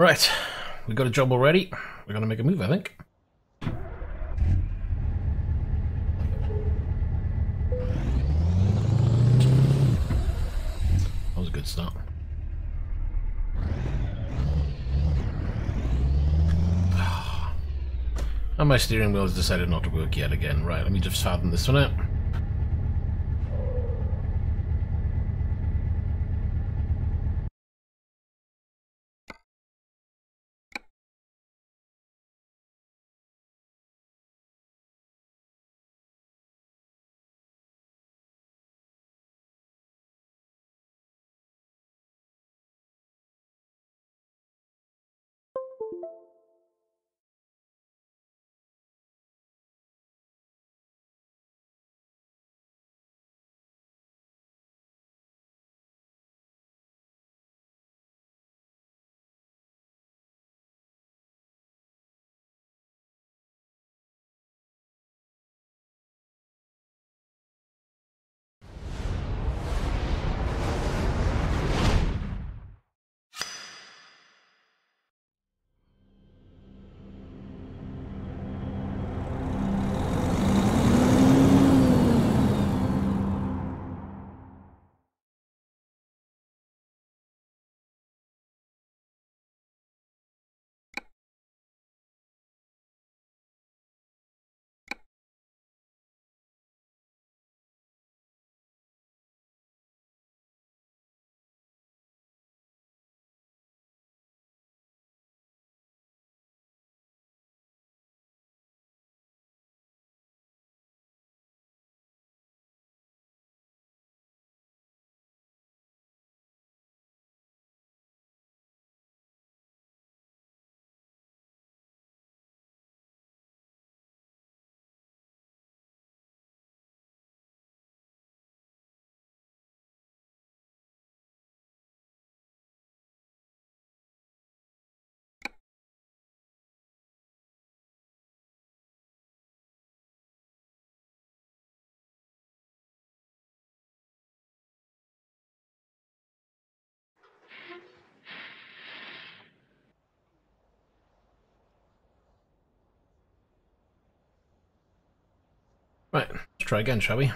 Right, we got a job already. We're gonna make a move, I think. That was a good start. And my steering wheel has decided not to work yet again. Right, let me just fathom this one out. Right, let's try again, shall we?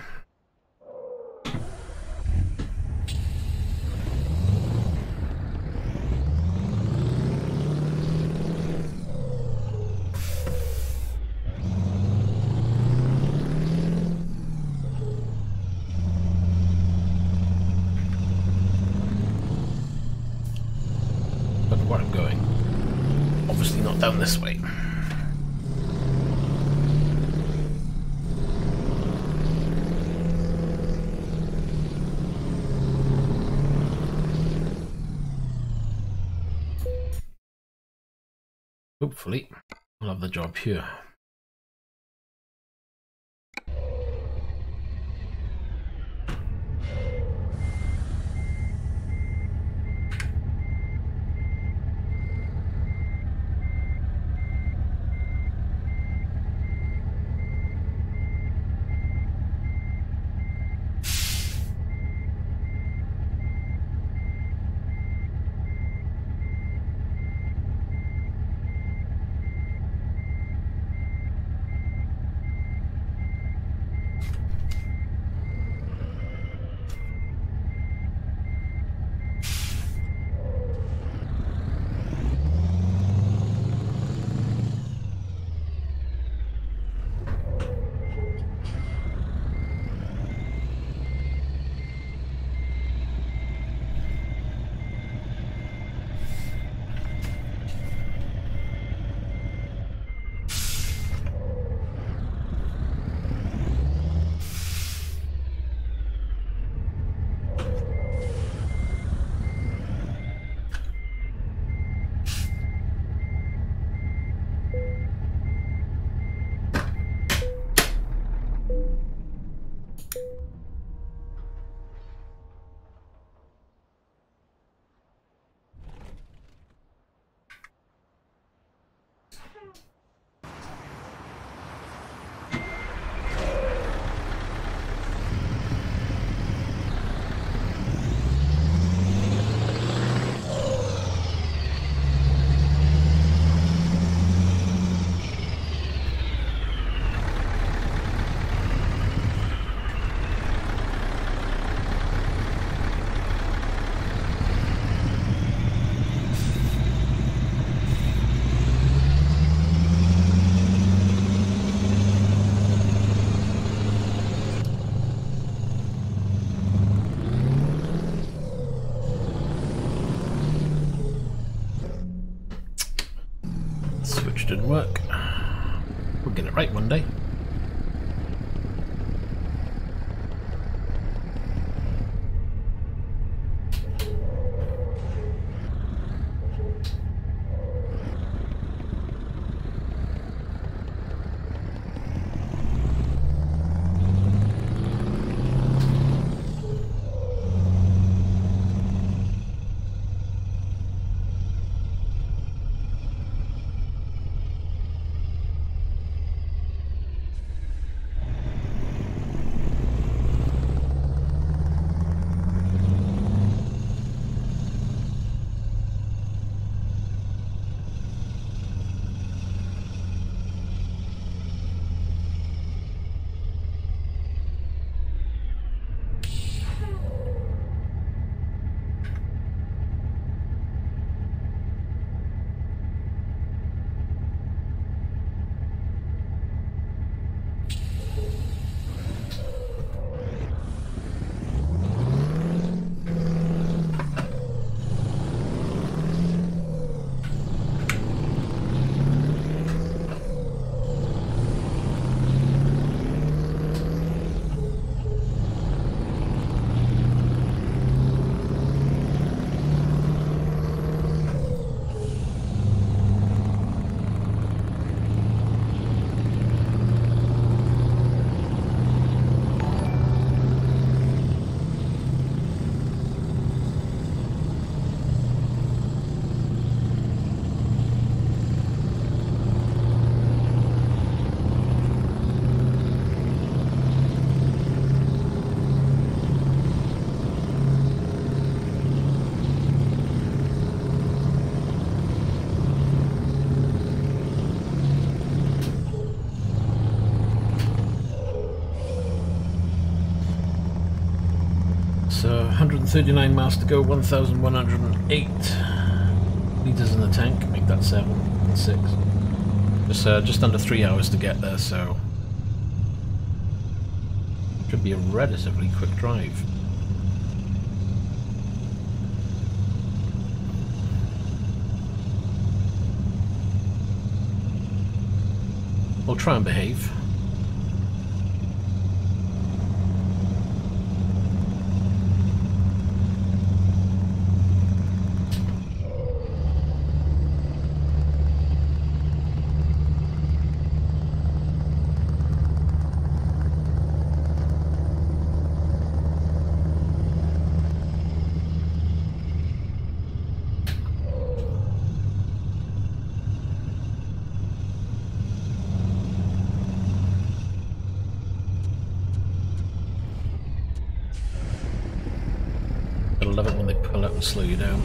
Don't know where I'm going. Obviously not down this way. Hopefully, we'll have the job here. one day. So 139 miles to go, 1,108 litres in the tank, make that 7 and 6. Just under 3 hours to get there, so should be a relatively quick drive. We'll try and behave. I love it when they pull up and slow you down.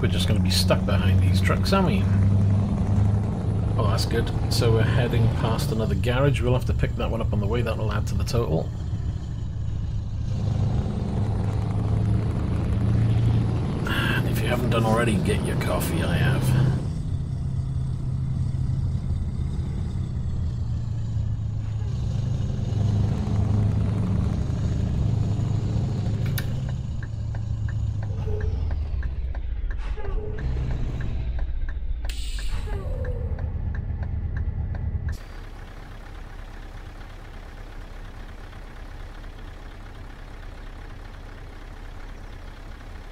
We're just going to be stuck behind these trucks, aren't we? Oh, that's good. So we're heading past another garage. We'll have to pick that one up on the way. That will add to the total. And if you haven't done already, get your coffee. I have.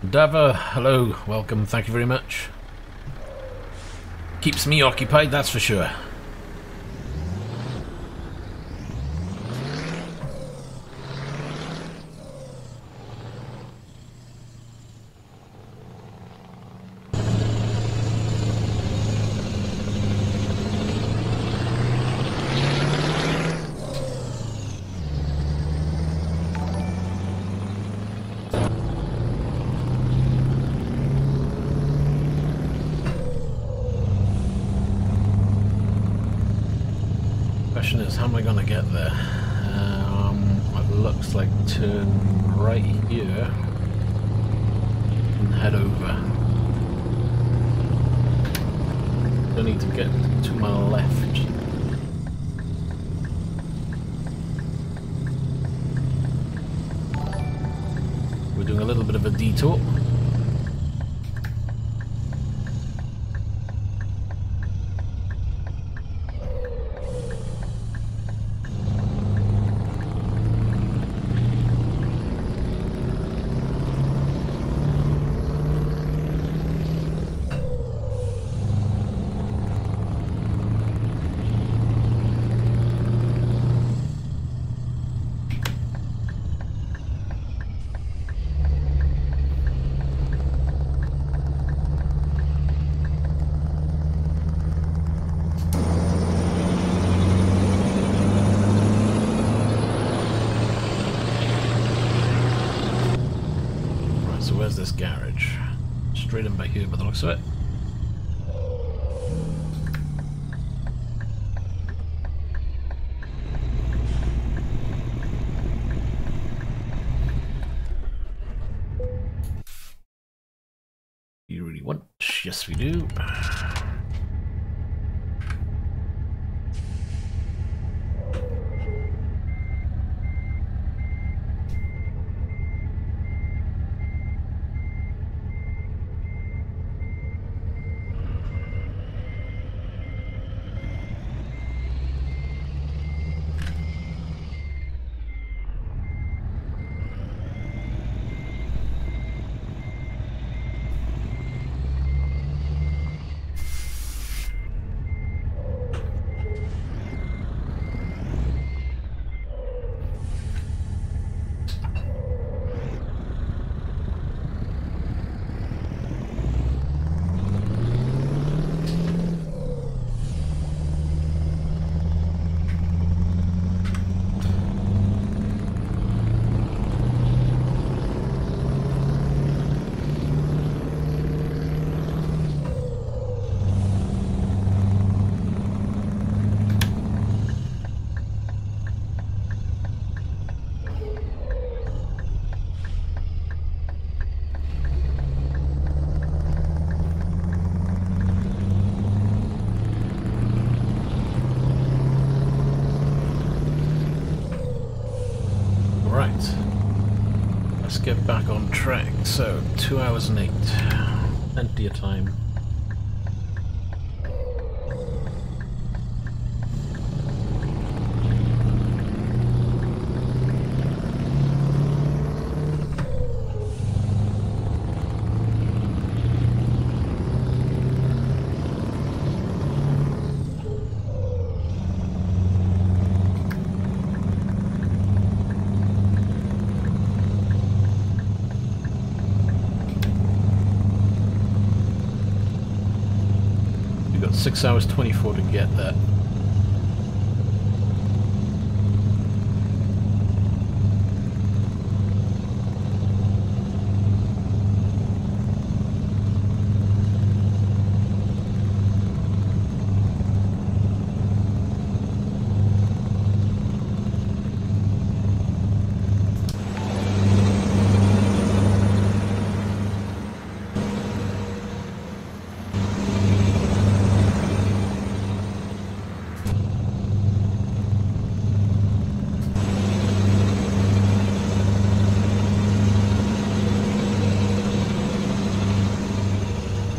Dava, hello, welcome, thank you very much. Keeps me occupied, that's for sure. Question is, how am I going to get there? It looks like turn right here and head over. Don't need to get to my left. We're doing a little bit of a detour. Where's this garage? Straight in back here by the looks of it. You really want? Yes, we do. Let's get back on track. So, 2 hours and 8. Plenty of time. We've got 6 hours 24 to get there.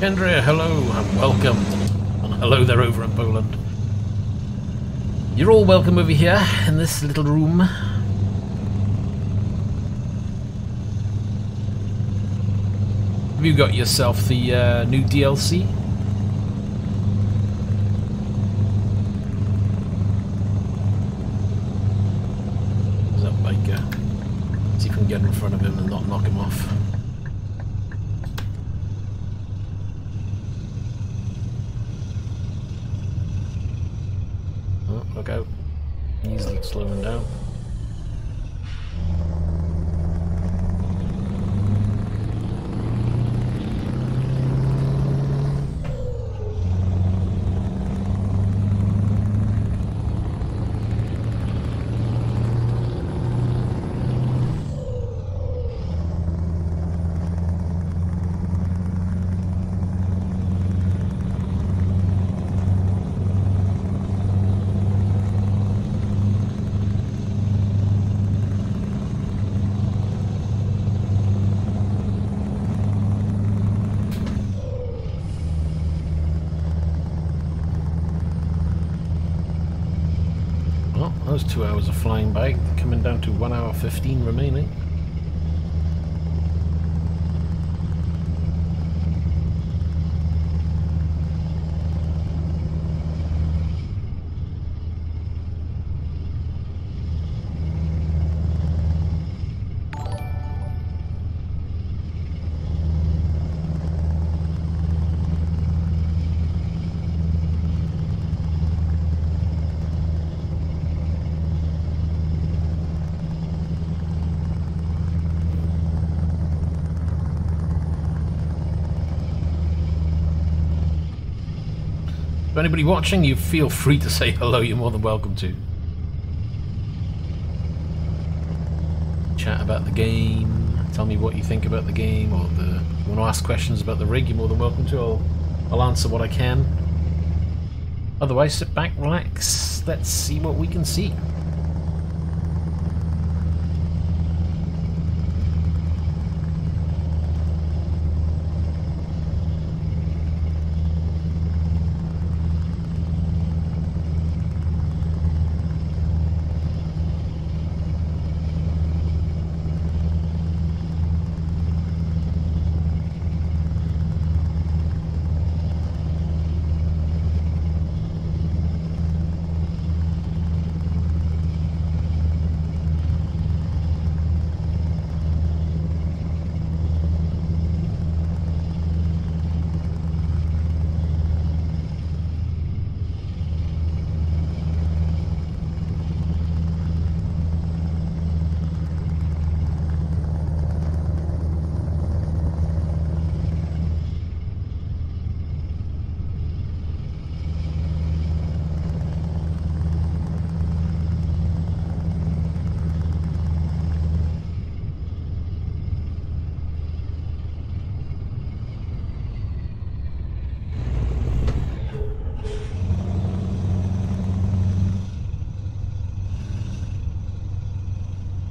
Andrea, hello and welcome. And hello there over in Poland. You're all welcome over here in this little room. Have you got yourself the new DLC? There's that biker. See if we can get in front of him and not knock him off. Oh, look out. He's slowing down. Those 2 hours of flying by, coming down to 1 hour 15 remaining. If anybody watching, you feel free to say hello, you're more than welcome to. Chat about the game, tell me what you think about the game, or if you want to ask questions about the rig, you're more than welcome to. I'll answer what I can. Otherwise, sit back, relax, let's see what we can see.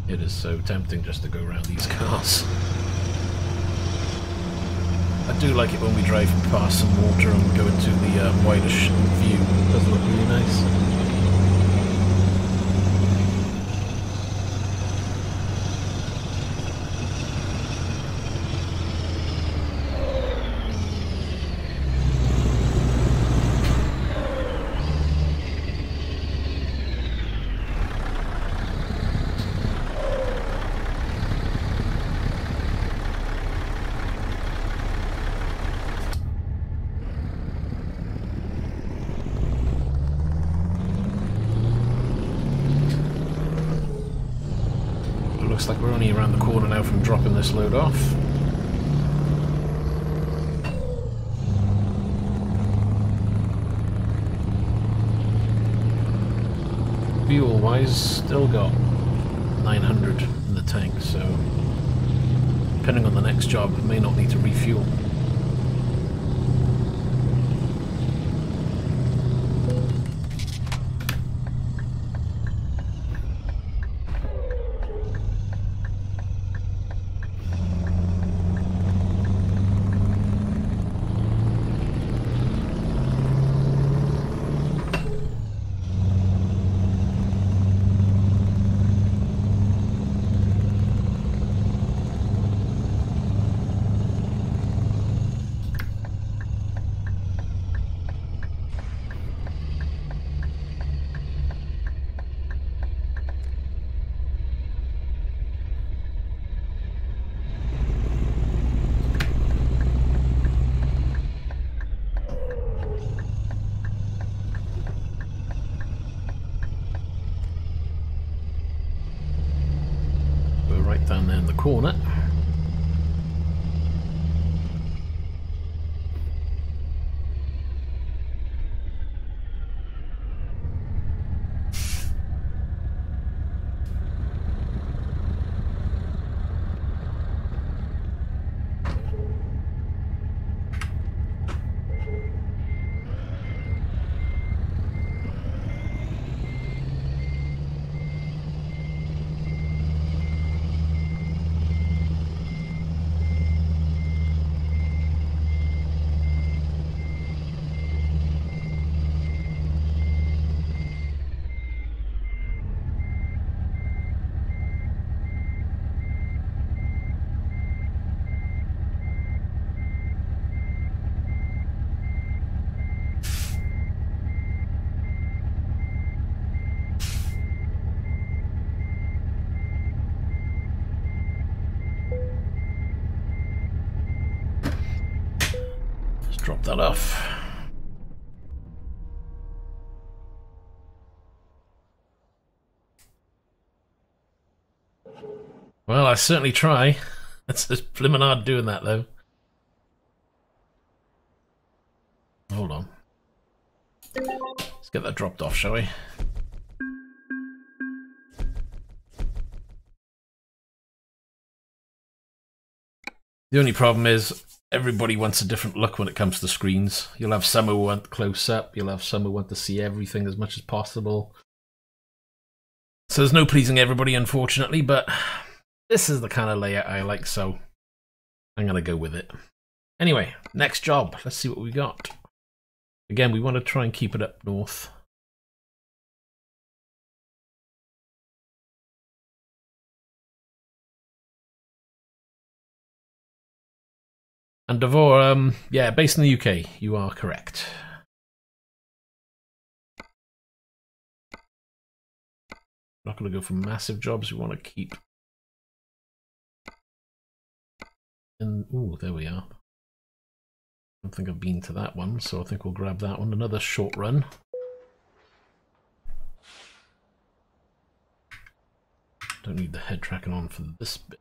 It is so tempting just to go around these cars. I do like it when we drive past some water and go into the widest view. It does look really nice. Looks like we're only around the corner now from dropping this load off. Fuel wise, still got 900 in the tank, so depending on the next job, may not need to refuel. in the corner. Drop that off. Well, I certainly try. It's just blimmin' hard doing that, though. Hold on. Let's get that dropped off, shall we? The only problem is everybody wants a different look when it comes to screens. You'll have some who want close up, you'll have some who want to see everything as much as possible. So there's no pleasing everybody, unfortunately, but this is the kind of layout I like, so I'm going to go with it. Anyway, next job. Let's see what we got. Again, we want to try and keep it up north. And Devore, yeah, based in the UK, you are correct. Not going to go for massive jobs, we want to keep... Ooh, there we are. I don't think I've been to that one, so I think we'll grab that one. Another short run. Don't need the head tracking on for this bit.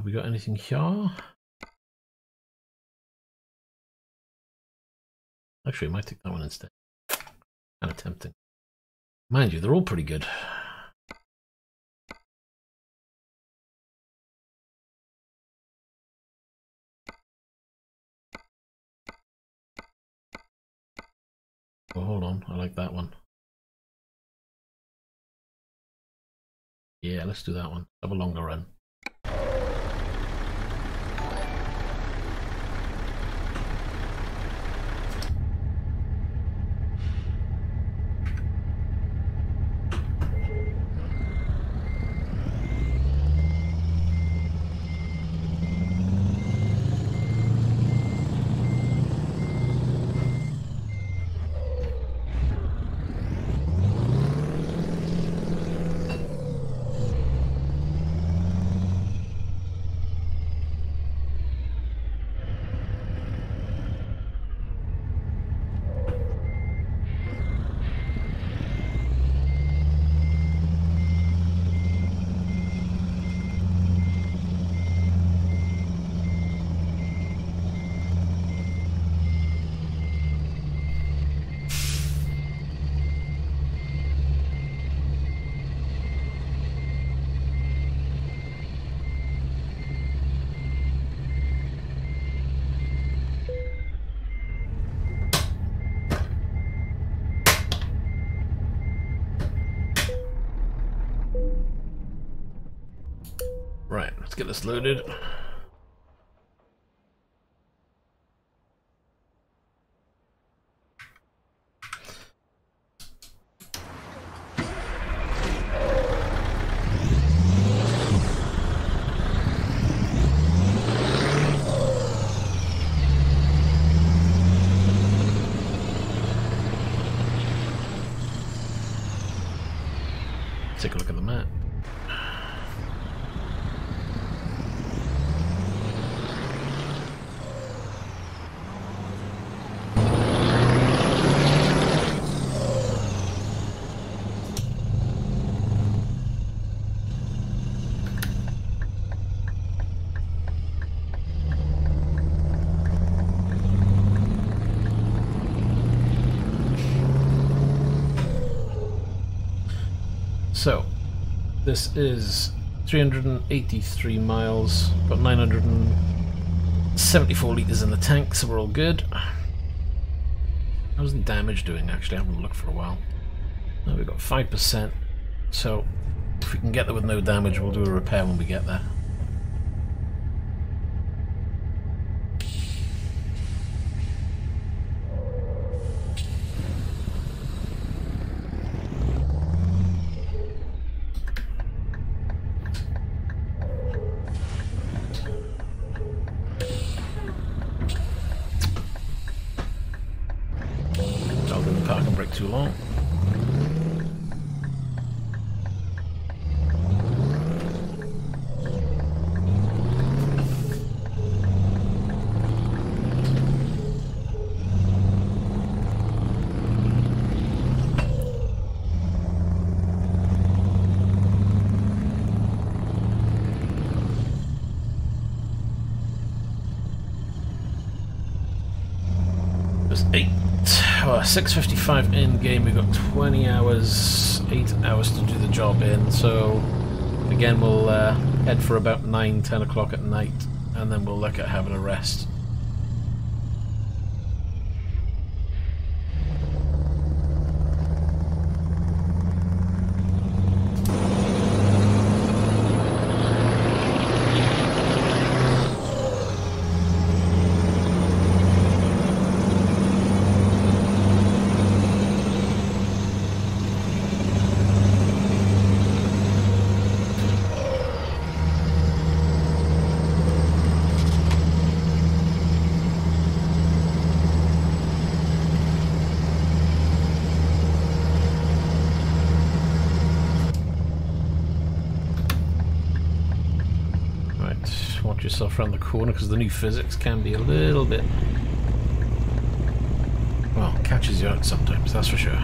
We got anything here? Actually, I might take that one instead. Kind of tempting. Mind you, they're all pretty good. Oh, hold on, I like that one. Yeah, let's do that one. Have a longer run. Right, let's get this loaded. Take a look at the map. So, this is 383 miles, got 974 litres in the tank, so we're all good. How's the damage doing actually? I haven't looked for a while. Oh, we've got 5%, so if we can get there with no damage, we'll do a repair when we get there. Too long. There's 6:55 in game. We've got 20 hours, 8 hours to do the job in. So again, we'll head for about 9-10 o'clock at night, and then we'll look at having a rest. Watch yourself around the corner, because the new physics can be a little bit, well, catches you out sometimes, that's for sure.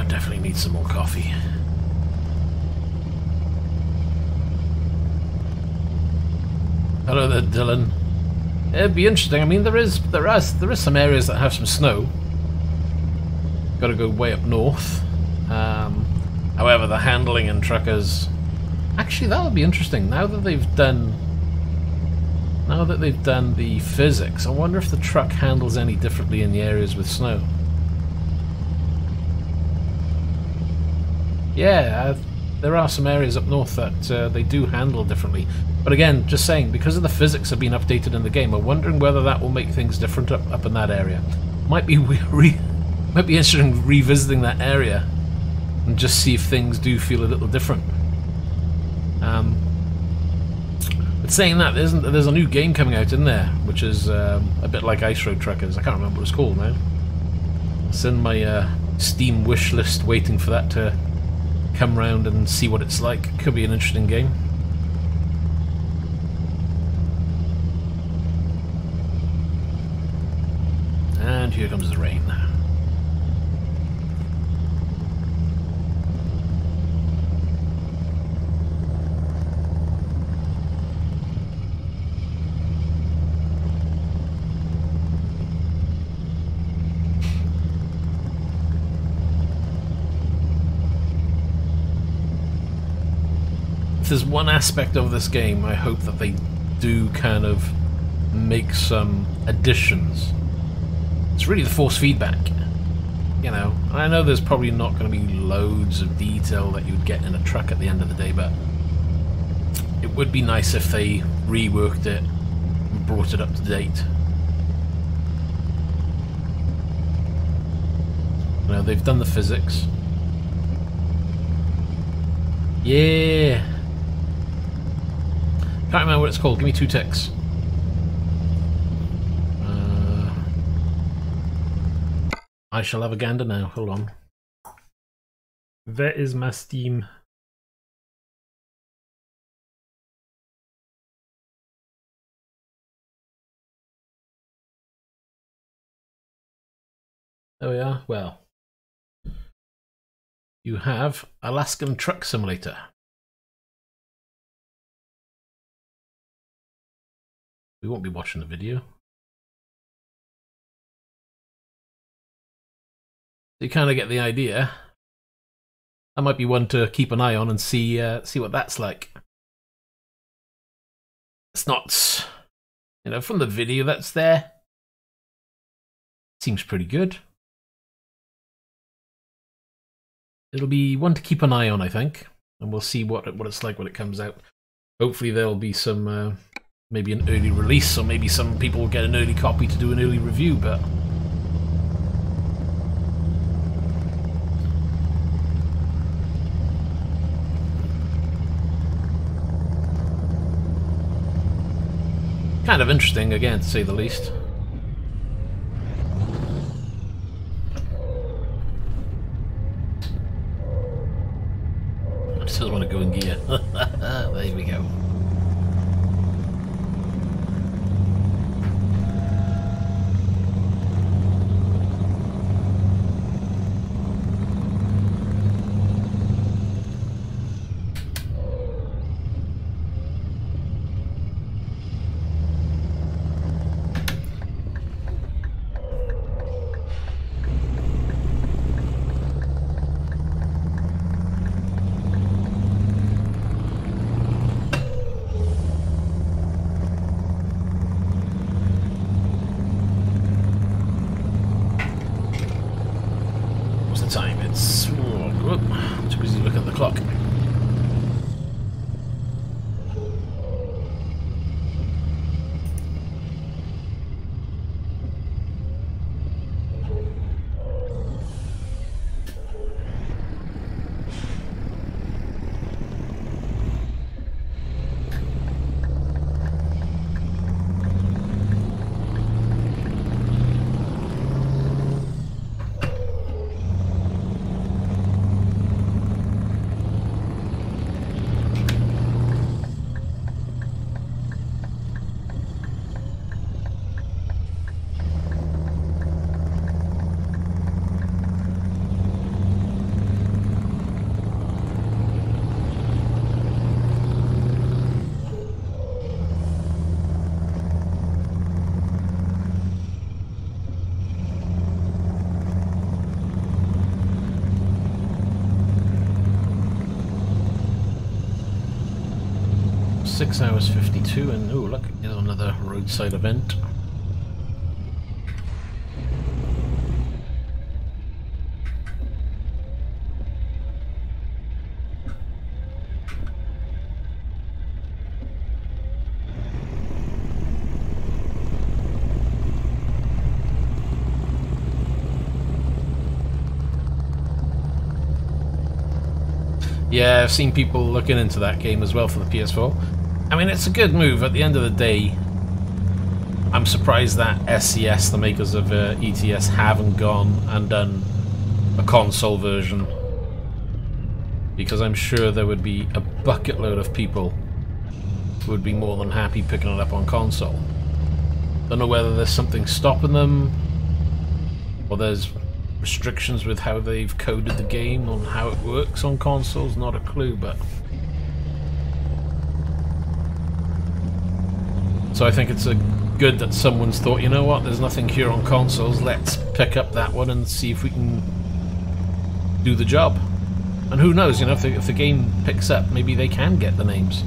Definitely need some more coffee. Hello there, Dylan. It'd be interesting. I mean, there is some areas that have some snow. Got to go way up north. However, the handling in truckers, actually, that would be interesting. Now that they've done the physics, I wonder if the truck handles any differently in the areas with snow. Yeah, there are some areas up north that they do handle differently. But again, just saying, because of the physics have been updated in the game, I'm wondering whether that will make things different up in that area. Might be interesting revisiting that area and just see if things do feel a little different. But saying that, there's a new game coming out in there, which is a bit like Ice Road Truckers. I can't remember what it's called now. It's in my Steam wish list, waiting for that to come round and see what it's like. Could be an interesting game. And here comes the rain. If there's one aspect of this game, I hope that they do kind of make some additions It's really the force feedback. You know, I know there's probably not going to be loads of detail that you'd get in a truck at the end of the day, but it would be nice if they reworked it and brought it up to date. You know, they've done the physics. Yeah. Can't remember what it's called. Give me 2 ticks. I shall have a gander now. Hold on. Where is my Steam? There we are. Well, you have Alaskan Truck Simulator. We won't be watching the video. You kind of get the idea. That might be one to keep an eye on and see what that's like. It's not, you know, from the video that's there. Seems pretty good. It'll be one to keep an eye on, I think, and we'll see what it's like when it comes out. Hopefully there'll be some maybe an early release, or maybe some people will get an early copy to do an early review, but kind of interesting, again, to say the least. I still want to go in gear. There we go. Time. It's too busy looking at the clock. Six hours 52, and oh look, another roadside event. Yeah, I've seen people looking into that game as well for the PS4. I mean, it's a good move. At the end of the day, I'm surprised that SCS, the makers of ETS, haven't gone and done a console version, because I'm sure there would be a bucket load of people who would be more than happy picking it up on console. Don't know whether there's something stopping them, or there's restrictions with how they've coded the game on how it works on consoles. Not a clue, but so I think it's good that someone's thought, you know what, there's nothing here on consoles, let's pick up that one and see if we can do the job. And who knows, you know, if the game picks up, maybe they can get the names.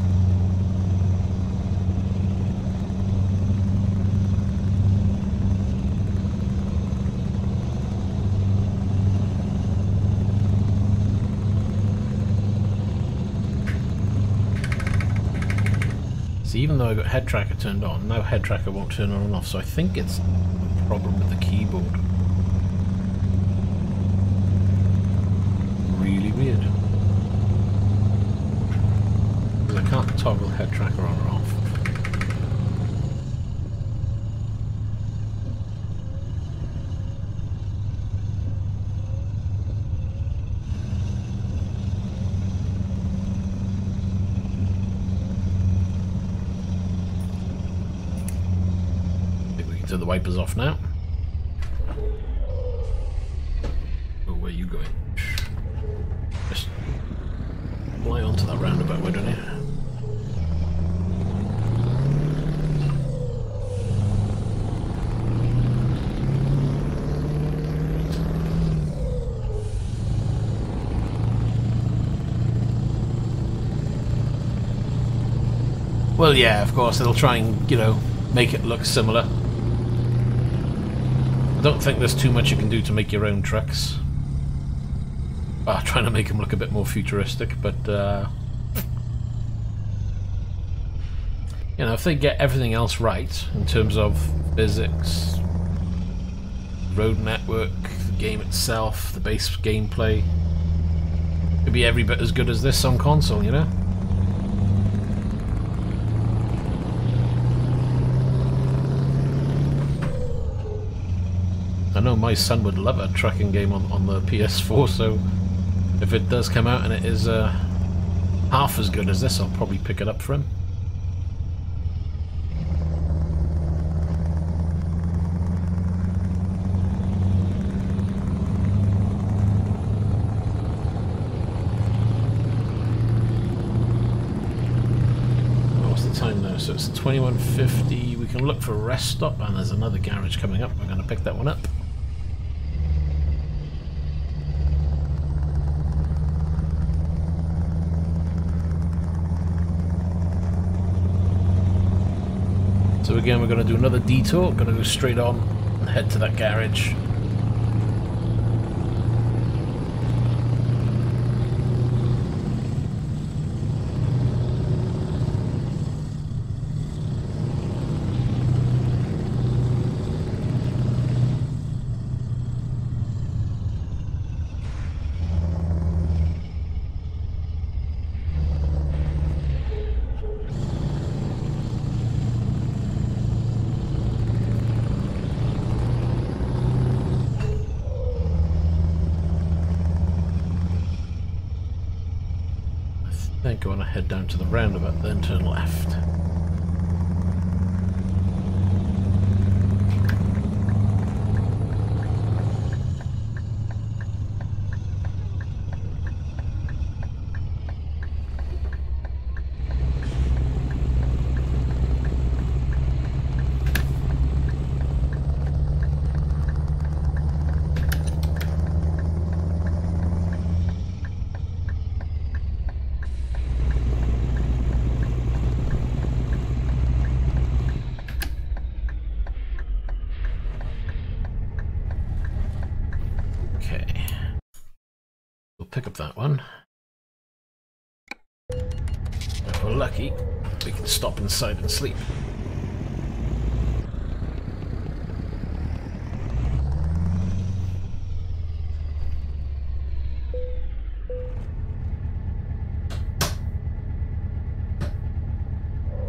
See, even though I got head tracker turned on, now head tracker won't turn on and off, so I think it's a problem with the keyboard. Really weird. Because I can't toggle head tracker on or off. Turn the wipers off now. Oh, where are you going? Just fly onto that roundabout, why don't you? Well, yeah, of course, it'll try and, you know, make it look similar. I don't think there's too much you can do to make your own trucks. Trying to make them look a bit more futuristic, but you know, if they get everything else right in terms of physics, road network, the game itself, the base gameplay, it'd be every bit as good as this on console, you know? I know my son would love a trucking game on the PS4, so if it does come out and it is half as good as this, I'll probably pick it up for him. What's the time now? So it's 21:50. We can look for a rest stop, and there's another garage coming up. We're going to pick that one up. So again, we're going to do another detour, going to go straight on and head to that garage. I think I want to head down to the roundabout, then turn left. Pick up that one. If we're lucky, we can stop inside and sleep.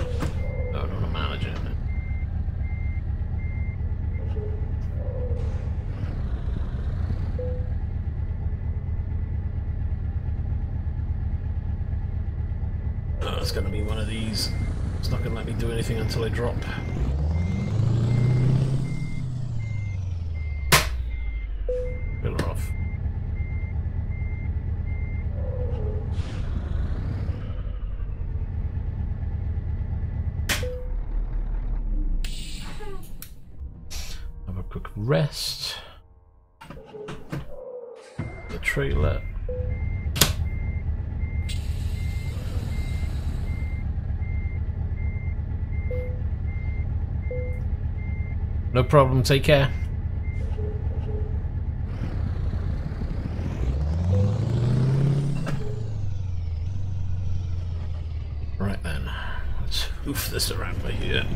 Oh, I don't want to manage it. It's going to be one of these. It's not going to let me do anything until I drop. Pillar off. Have a quick rest. The trailer. No problem, take care. Right then, let's Oof this around by here.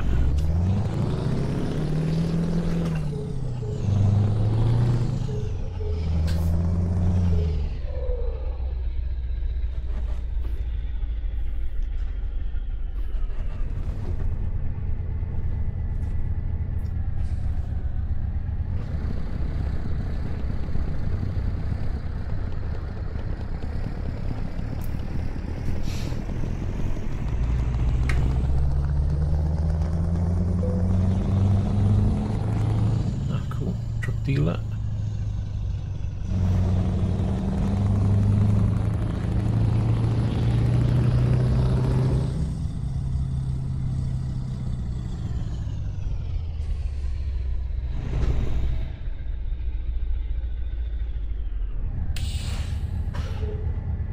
Dealer.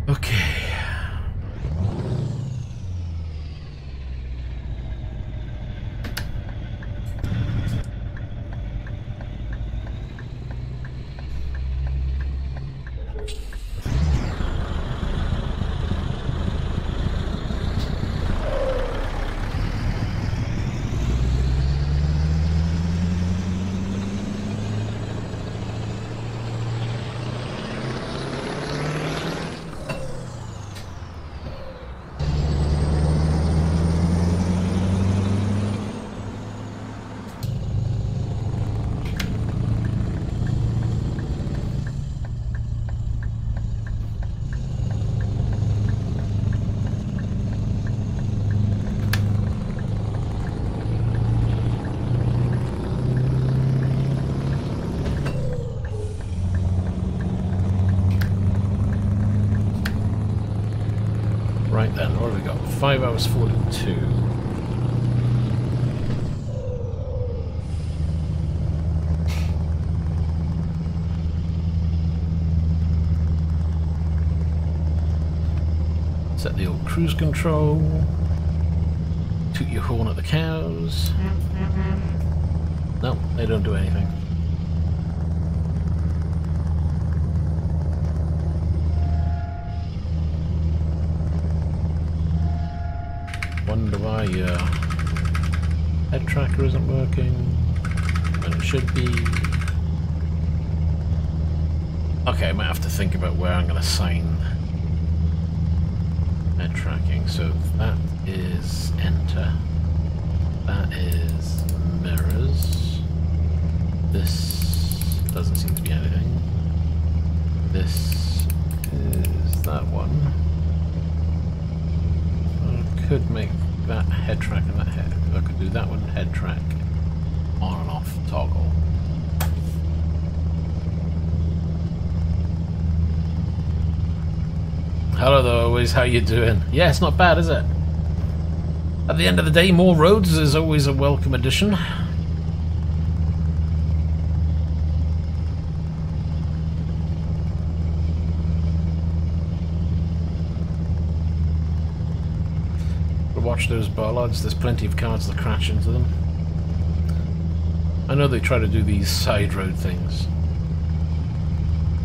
Okay. Right then, what have we got? 5 hours 42. Set the old cruise control. Toot your horn at the cows. No, they don't do anything. Wonder why your head tracker isn't working when it should be. Okay, I might have to think about where I'm going to assign head tracking. So that is enter. That is mirrors. This doesn't seem to be anything. This is that one. Could make that head track and that head. I could do that one head track on and off toggle. Hello there, always. How you doing? Yeah, it's not bad, is it? At the end of the day, more roads is always a welcome addition. Watch those bollards, there's plenty of cars that crash into them. I know they try to do these side road things,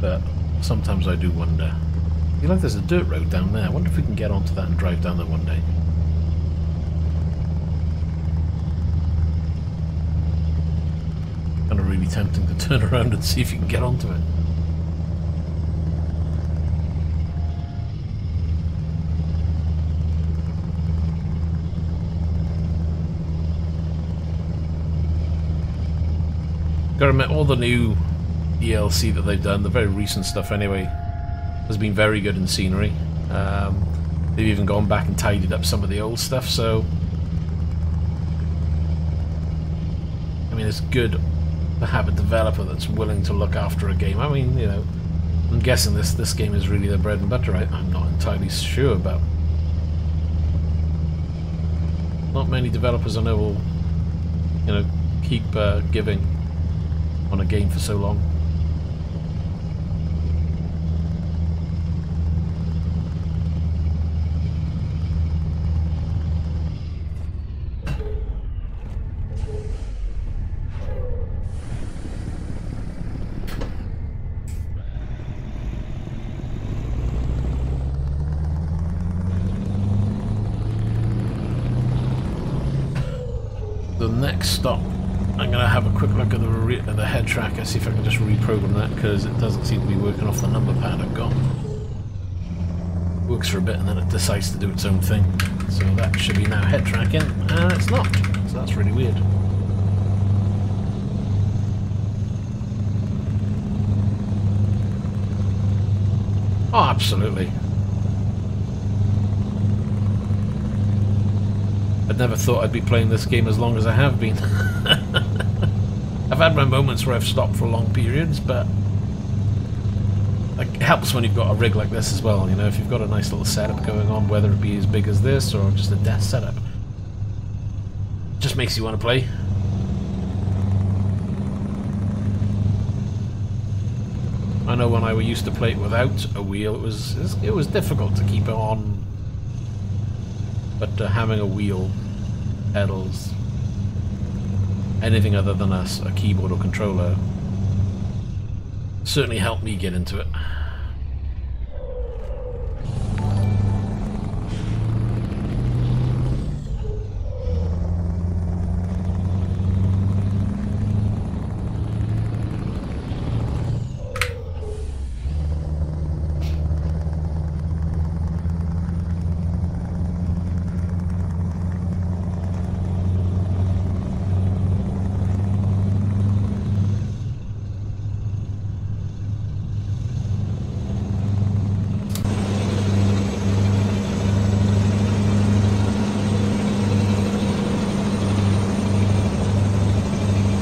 but sometimes I do wonder. I feel like there's a dirt road down there. I wonder if we can get onto that and drive down there one day. Kind of really tempting to turn around and see if you can get onto it. Gotta admit, all the new DLC that they've done, the very recent stuff anyway, has been very good in scenery. They've even gone back and tidied up some of the old stuff, so I mean, it's good to have a developer that's willing to look after a game. I mean, you know, I'm guessing this game is really their bread and butter, right? I'm not entirely sure about. Not many developers I know will, you know, keep giving on a game for so long. next stop, I'm going to have a quick look at the head tracker, see if I can just reprogram that, because it doesn't seem to be working off the number pad I've got. Works for a bit and then it decides to do its own thing. So that should be now head tracking, and it's not. So that's really weird. Oh, absolutely. I'd never thought I'd be playing this game as long as I have been. I've had my moments where I've stopped for long periods, but it helps when you've got a rig like this as well, you know, if you've got a nice little setup going on, whether it be as big as this or just a desk setup. It just makes you want to play. I know when I used to play it without a wheel, it was difficult to keep it on. But having a wheel, pedals, anything other than a keyboard or controller certainly helped me get into it.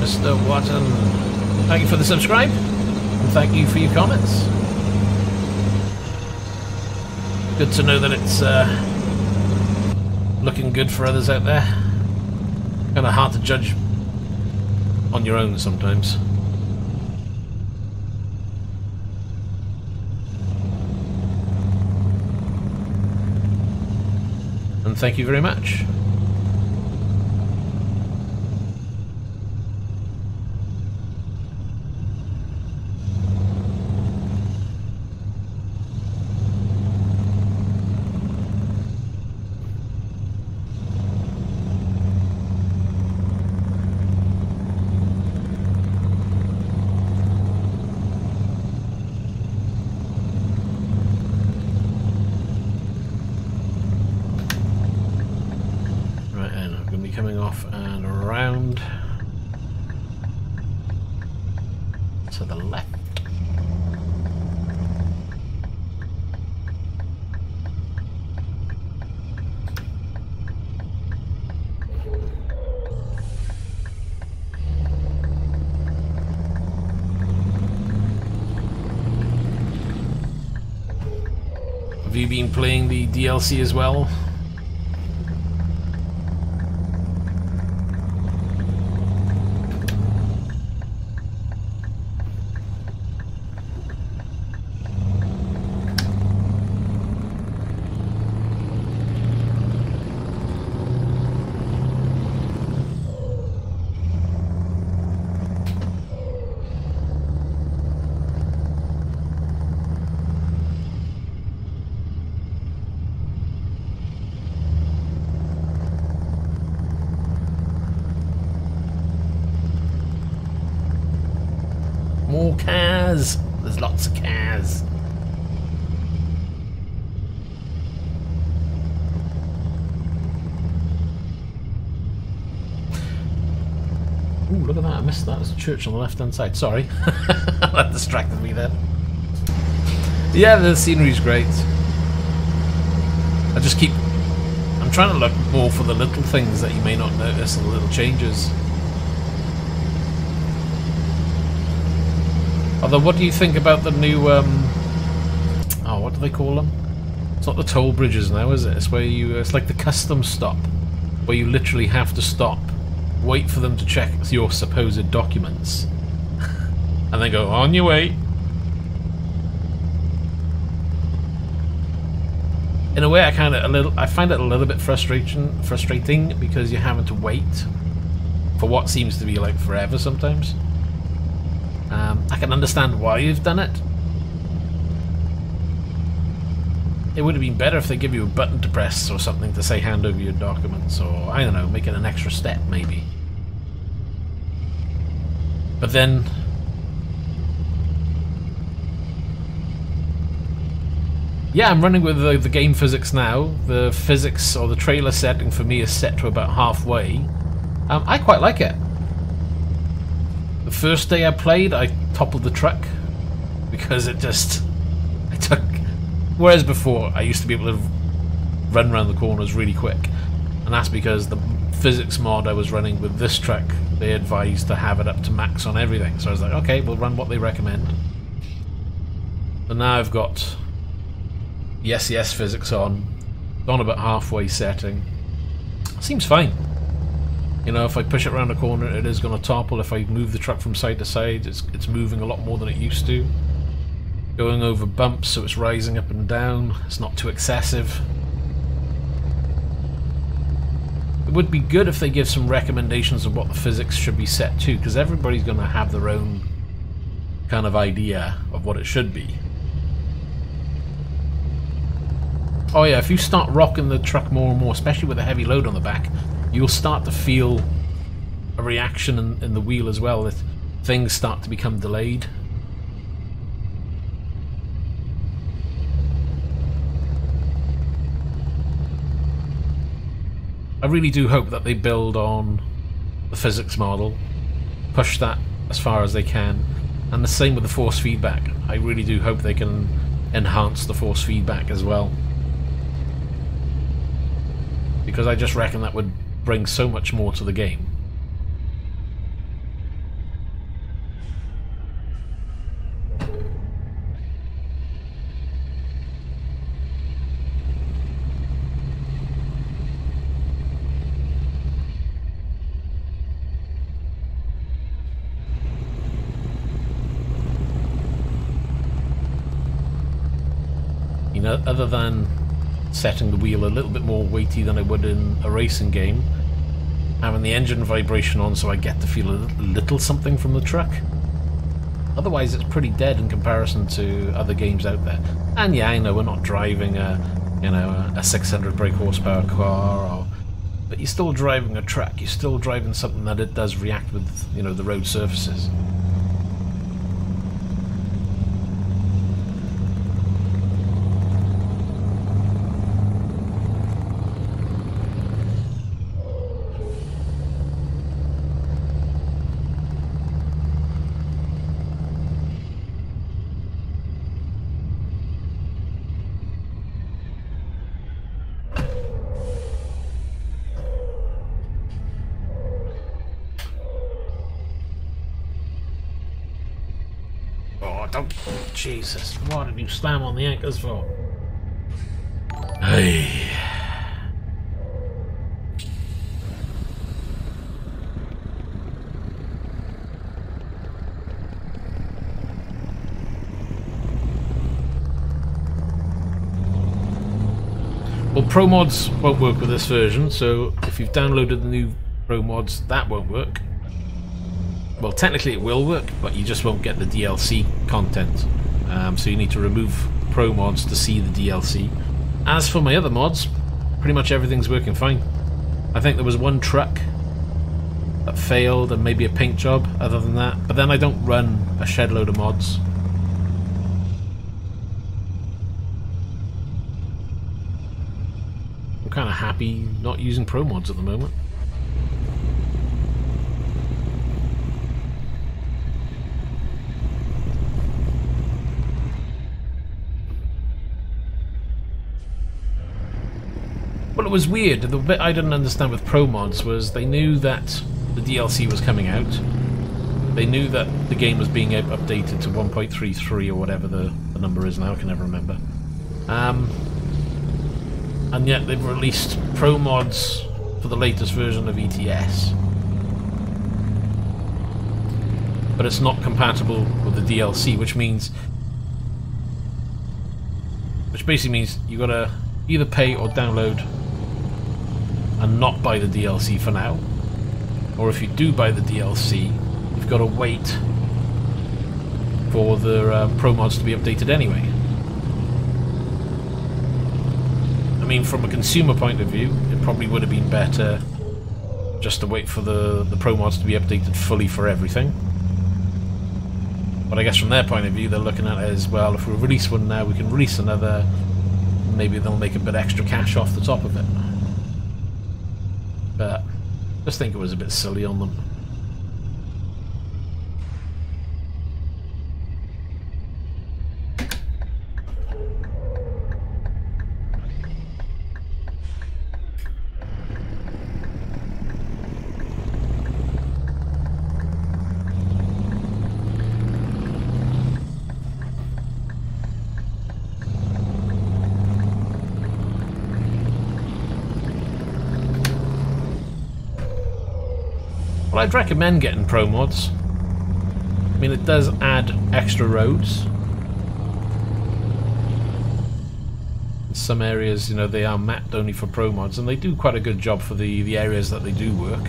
Mr. Watson, thank you for the subscribe, and thank you for your comments. Good to know that it's looking good for others out there. Kind of hard to judge on your own sometimes. And thank you very much. Coming off and around to the left. Have you been playing the DLC as well? More cars! There's lots of cars. Ooh, look at that, I missed that. There's a church on the left hand side. Sorry. That distracted me then. Yeah, the scenery's great. I'm trying to look more for the little things that you may not notice and the little changes. Although, what do you think about the new, oh, what do they call them? It's not the toll bridges now, is it? It's where it's like the custom stop, where you literally have to stop, wait for them to check your supposed documents, and then go, on your way. In a way, I find it a little bit frustrating because you're having to wait for what seems to be like forever sometimes. I can understand why you've done it. It would have been better if they give you a button to press or something to say hand over your documents, or I don't know, make it an extra step maybe. But then yeah, I'm running with the game physics now. The physics or the trailer setting for me is set to about halfway. I quite like it. The first day I played, I toppled the truck because it just... Whereas before, I used to be able to run around the corners really quick. And that's because the physics mod I was running with this truck, they advised to have it up to max on everything. So I was like, okay, we'll run what they recommend. But now I've got the SES physics on about halfway setting. Seems fine. You know, if I push it around the corner, it is going to topple. If I move the truck from side to side, it's moving a lot more than it used to. Going over bumps, so it's rising up and down. It's not too excessive. It would be good if they give some recommendations of what the physics should be set to, because everybody's going to have their own kind of idea of what it should be. Oh yeah, if you start rocking the truck more and more, especially with a heavy load on the back, you'll start to feel a reaction in the wheel as well, that things start to become delayed. I really do hope that they build on the physics model, push that as far as they can, and the same with the force feedback. I really do hope they can enhance the force feedback as well, because I just reckon that would bring so much more to the game. You know, other than setting the wheel a little bit more weighty than I would in a racing game, having the engine vibration on so I get to feel a little something from the truck. Otherwise it's pretty dead in comparison to other games out there. And yeah, I know we're not driving a 600 brake horsepower car, but you're still driving a truck. You're still driving something that it does react with, you know, the road surfaces. Don't... Jesus, what did you slam on the anchors for? Hey. Well, Pro mods won't work with this version, so if you've downloaded the new Pro mods, that won't work. Well, technically it will work, but you just won't get the DLC content. So you need to remove Pro mods to see the DLC. As for my other mods, pretty much everything's working fine. I think there was one truck that failed and maybe a paint job other than that. But then I don't run a shed load of mods. I'm kind of happy not using Pro mods at the moment. Well, it was weird. The bit I didn't understand with Pro mods was they knew that the DLC was coming out. They knew that the game was being updated to 1.33 or whatever the number is now. I can never remember. And yet they've released Pro mods for the latest version of ETS. But it's not compatible with the DLC, which basically means you gotta either pay or download and not buy the DLC for now, or if you do buy the DLC, you've got to wait for the Pro mods to be updated anyway. I mean, from a consumer point of view, it probably would have been better just to wait for the Pro mods to be updated fully for everything. But I guess from their point of view, they're looking at it as, well, if we release one now, we can release another. Maybe they'll make a bit extra cash off the top of it. But I just think it was a bit silly on them. Well, I'd recommend getting Pro Mods. I mean, it does add extra roads. In some areas, you know, they are mapped only for Pro Mods, and they do quite a good job for the areas that they do work.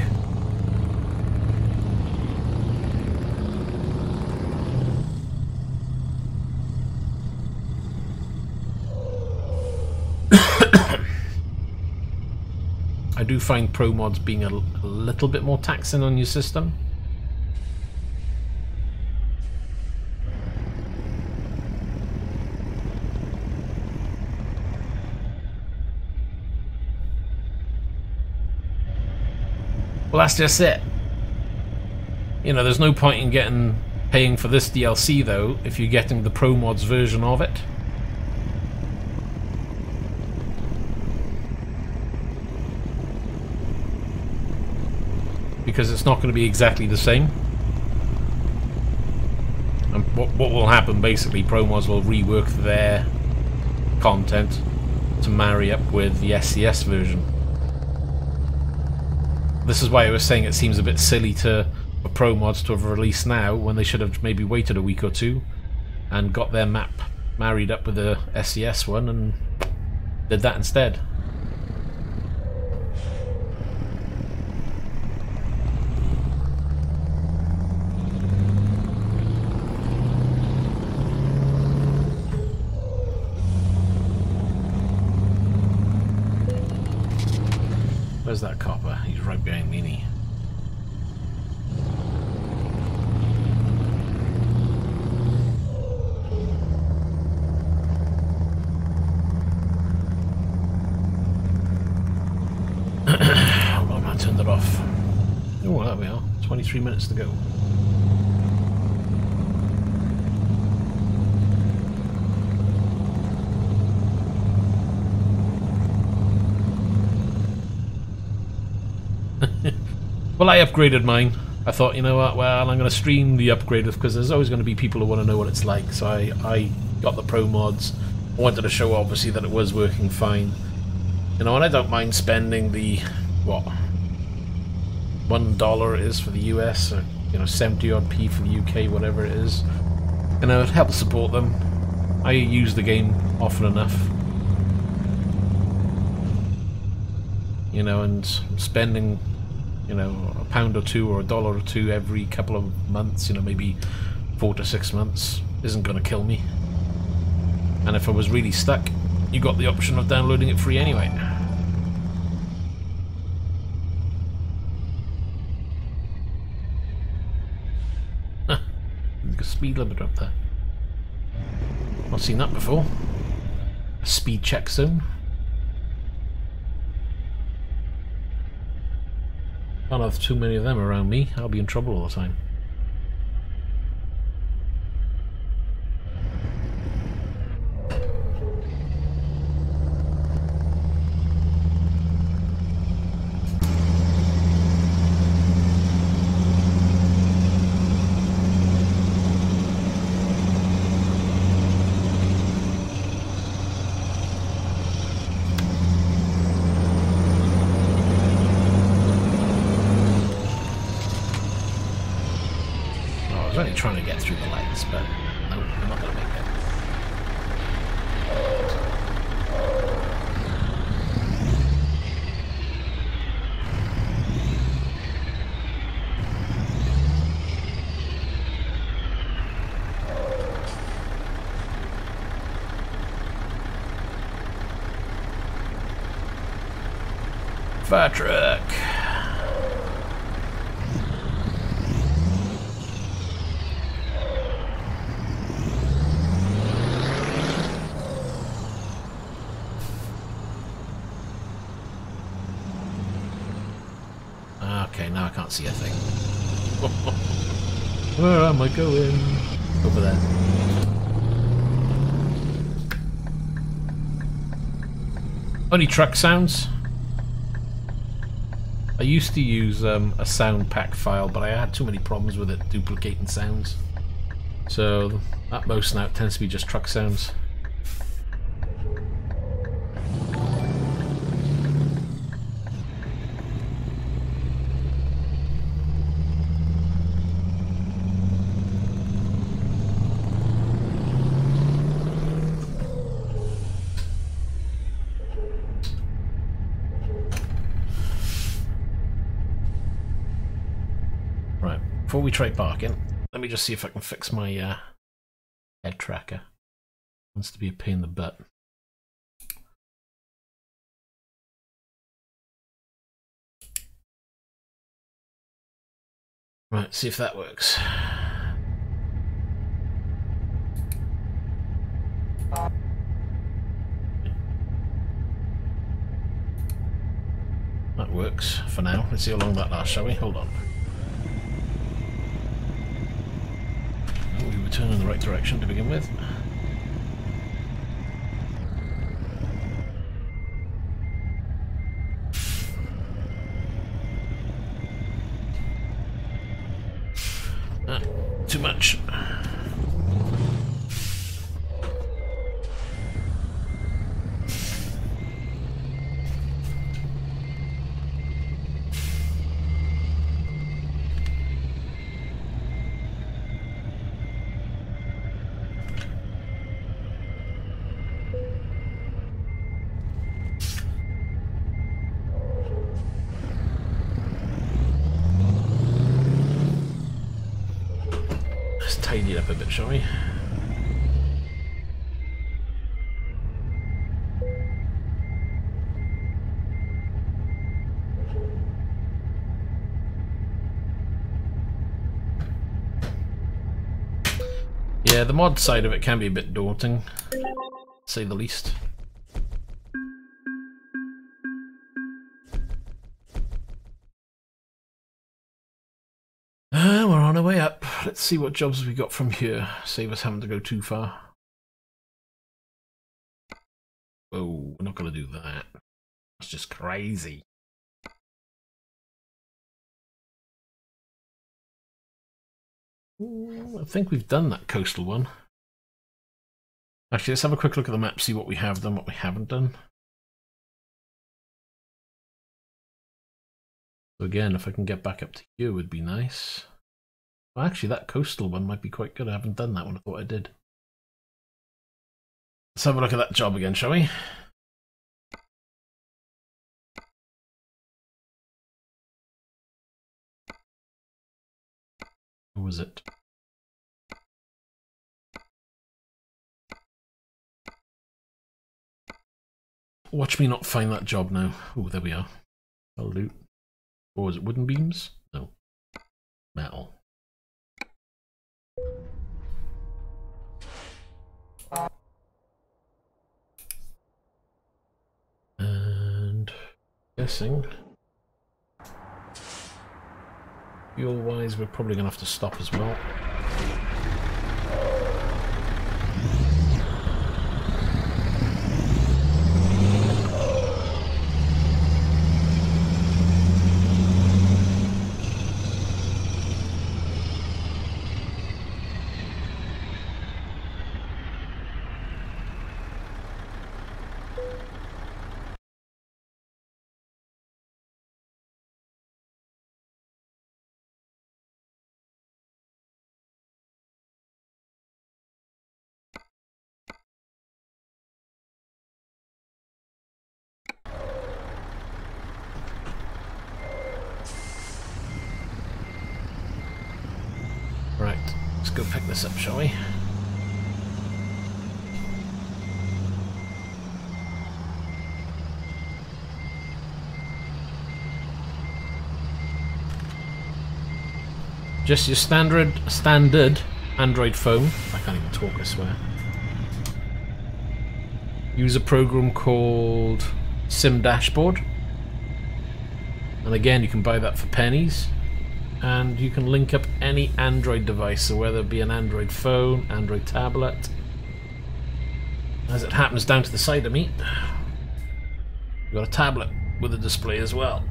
I do find Pro Mods being a little bit more taxing on your system. Well, that's just it. You know, there's no point in paying for this DLC though if you're getting the Pro Mods version of it. Because it's not going to be exactly the same. And what will happen basically, Pro Mods will rework their content to marry up with the SCS version. This is why I was saying it seems a bit silly for Pro Mods to have released now when they should have maybe waited a week or two and got their map married up with the SCS one and did that instead. Where's that copper? He's right behind me. Well, I turned it off. Oh, there we are. 23 minutes to go. Well, I upgraded mine. I thought, you know what, well, I'm going to stream the upgrade because there's always going to be people who want to know what it's like. So I got the Pro Mods. I wanted to show, obviously, that it was working fine. You know, and I don't mind spending the, what, $1 it is for the US, or, you know, 70-odd P for the UK, whatever it is. You know, it helps support them. I use the game often enough. You know, and spending, you know, £1 or £2 or $1 or $2 every couple of months, you know, maybe 4 to 6 months, isn't going to kill me. And if I was really stuck, you got the option of downloading it free anyway. Huh. There's a speed limiter up there. Not seen that before. A speed check zone. Can't have too many of them around me. I'll be in trouble all the time. Trying to get through the lights, but no, I'm not going to make it. Fire truck. now I can't see a thing. Where am I going? Over there. Only truck sounds. I used to use a sound pack file, but I had too many problems with it duplicating sounds. So at most now it tends to be just truck sounds. Before we try parking, let me just see if I can fix my head tracker. Wants to be a pain in the butt. Right, see if that works. That works for now. Let's see how long that lasts, shall we? Hold on. We were turning in the right direction to begin with. Too much. Tidy it up a bit, shall we? Yeah, the mod side of it can be a bit daunting, to say the least. We're on our way up. Let's see what jobs we got from here. Save us having to go too far. Oh, we're not going to do that. That's just crazy. Ooh, I think we've done that coastal one. Actually, let's have a quick look at the map, see what we have done, what we haven't done. So again, if I can get back up to here would be nice. Well, actually, that coastal one might be quite good. I haven't done that one. I thought I did. Let's have a look at that job again, shall we? Who was it? Watch me not find that job now. Oh, there we are. I'll loot. Or was it wooden beams? No. Metal. And guessing fuel wise we're probably gonna have to stop as well. Right, let's go pick this up, shall we? Just your standard Android phone. I can't even talk, I swear. Use a program called Sim Dashboard. And again, you can buy that for pennies. And you can link up any Android device, so whether it be an Android phone, Android tablet. As it happens, down to the side of me, you've got a tablet with a display as well.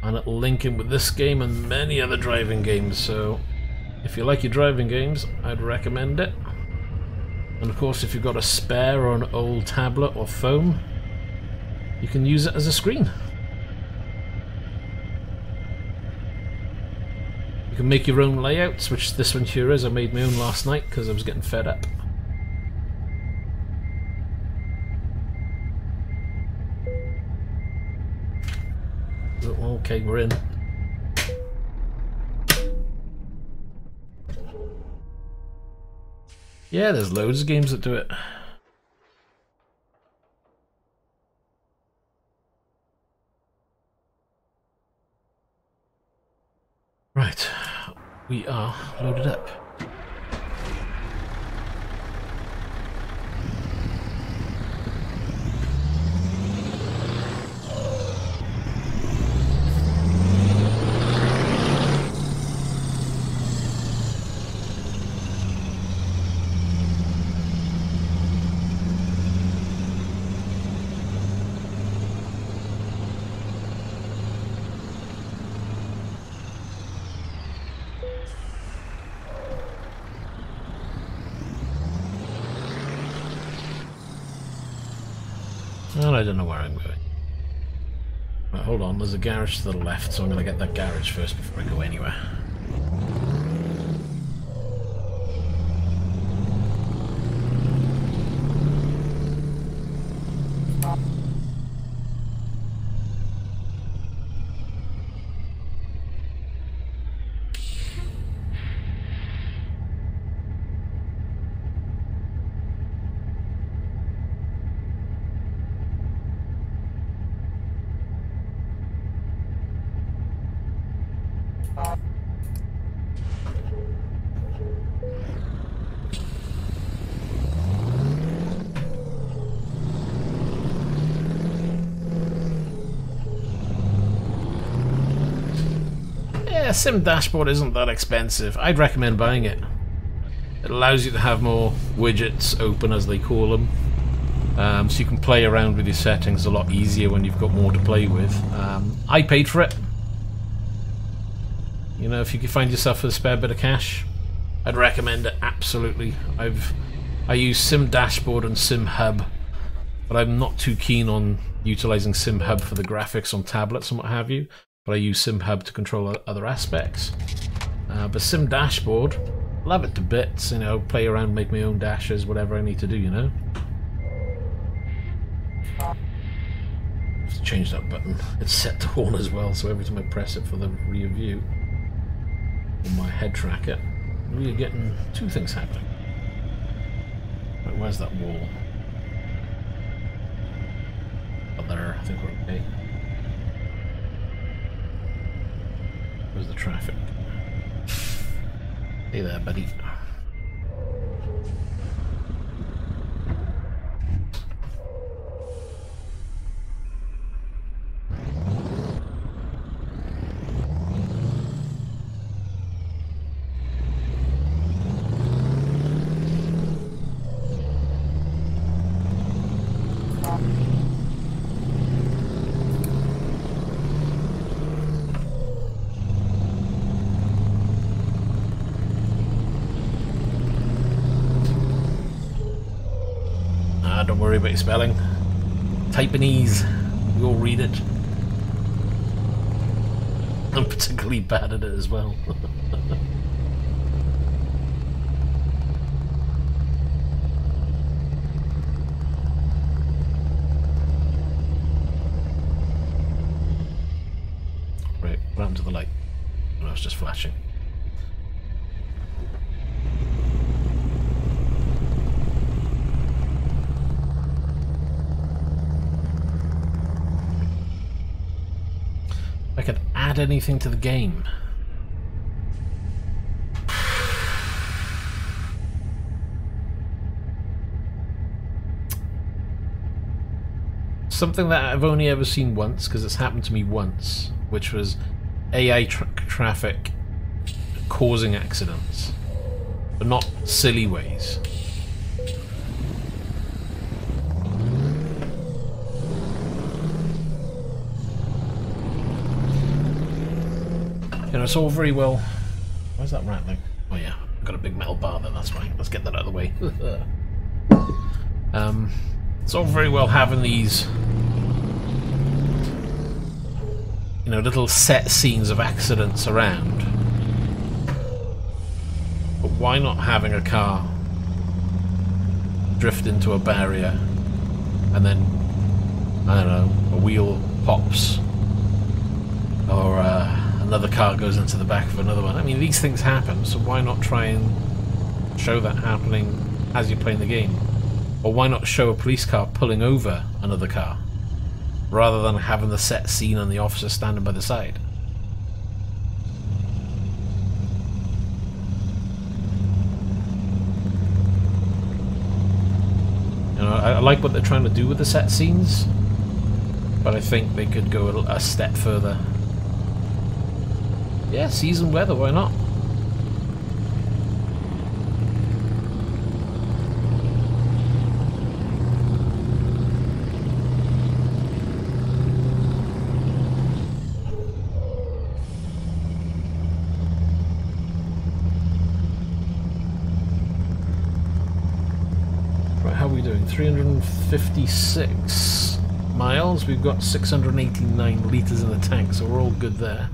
And it'll link in with this game and many other driving games, so if you like your driving games, I'd recommend it. And of course, if you've got a spare or an old tablet or phone, you can use it as a screen. You can make your own layouts, which this one here is. I made my own last night because I was getting fed up. Okay, we're in. Yeah, there's loads of games that do it. Right, we are loaded up. And I don't know where I'm going. Right, hold on, there's a garage to the left, so I'm going to get that garage first before I go anywhere. Yeah, Sim Dashboard isn't that expensive. I'd recommend buying it. It allows you to have more widgets open, as they call them. So you can play around with your settings a lot easier when you've got more to play with. I paid for it. You know, if you can find yourself a spare bit of cash, I'd recommend it, absolutely. I use Sim Dashboard and Sim Hub, but I'm not too keen on utilizing Sim Hub for the graphics on tablets and what have you. But I use Sim Hub to control other aspects. But Sim Dashboard, love it to bits. You know, play around, make my own dashes, whatever I need to do. You know. Just change that button. It's set to on as well, so every time I press it for the rear view on my head tracker, we are getting two things happening. Right, where's that wall? Oh, there. I think we're okay. Where's the traffic? Hey there, buddy. Don't worry about your spelling. Typanese, we all read it. I'm particularly bad at it as well. Right, what happened to the light? No, it's just flashing. I could add anything to the game. something that I've only ever seen once, because it's happened to me once, which was AI traffic causing accidents, but not silly ways. You know, it's all very well... Where's that rattling? Oh yeah, I've got a big metal bar there, that's right. Let's get that out of the way. It's all very well having these, you know, little set scenes of accidents around. But why not having a car drift into a barrier and then, I don't know, a wheel pops, or another car goes into the back of another one. I mean, these things happen, so why not try and show that happening as you're playing the game? Or why not show a police car pulling over another car, rather than having the set scene and the officer standing by the side? You know, I like what they're trying to do with the set scenes, but I think they could go a step further. Yeah, season weather, why not? Right, how are we doing? 356 miles. We've got 689 litres in the tank, so we're all good there.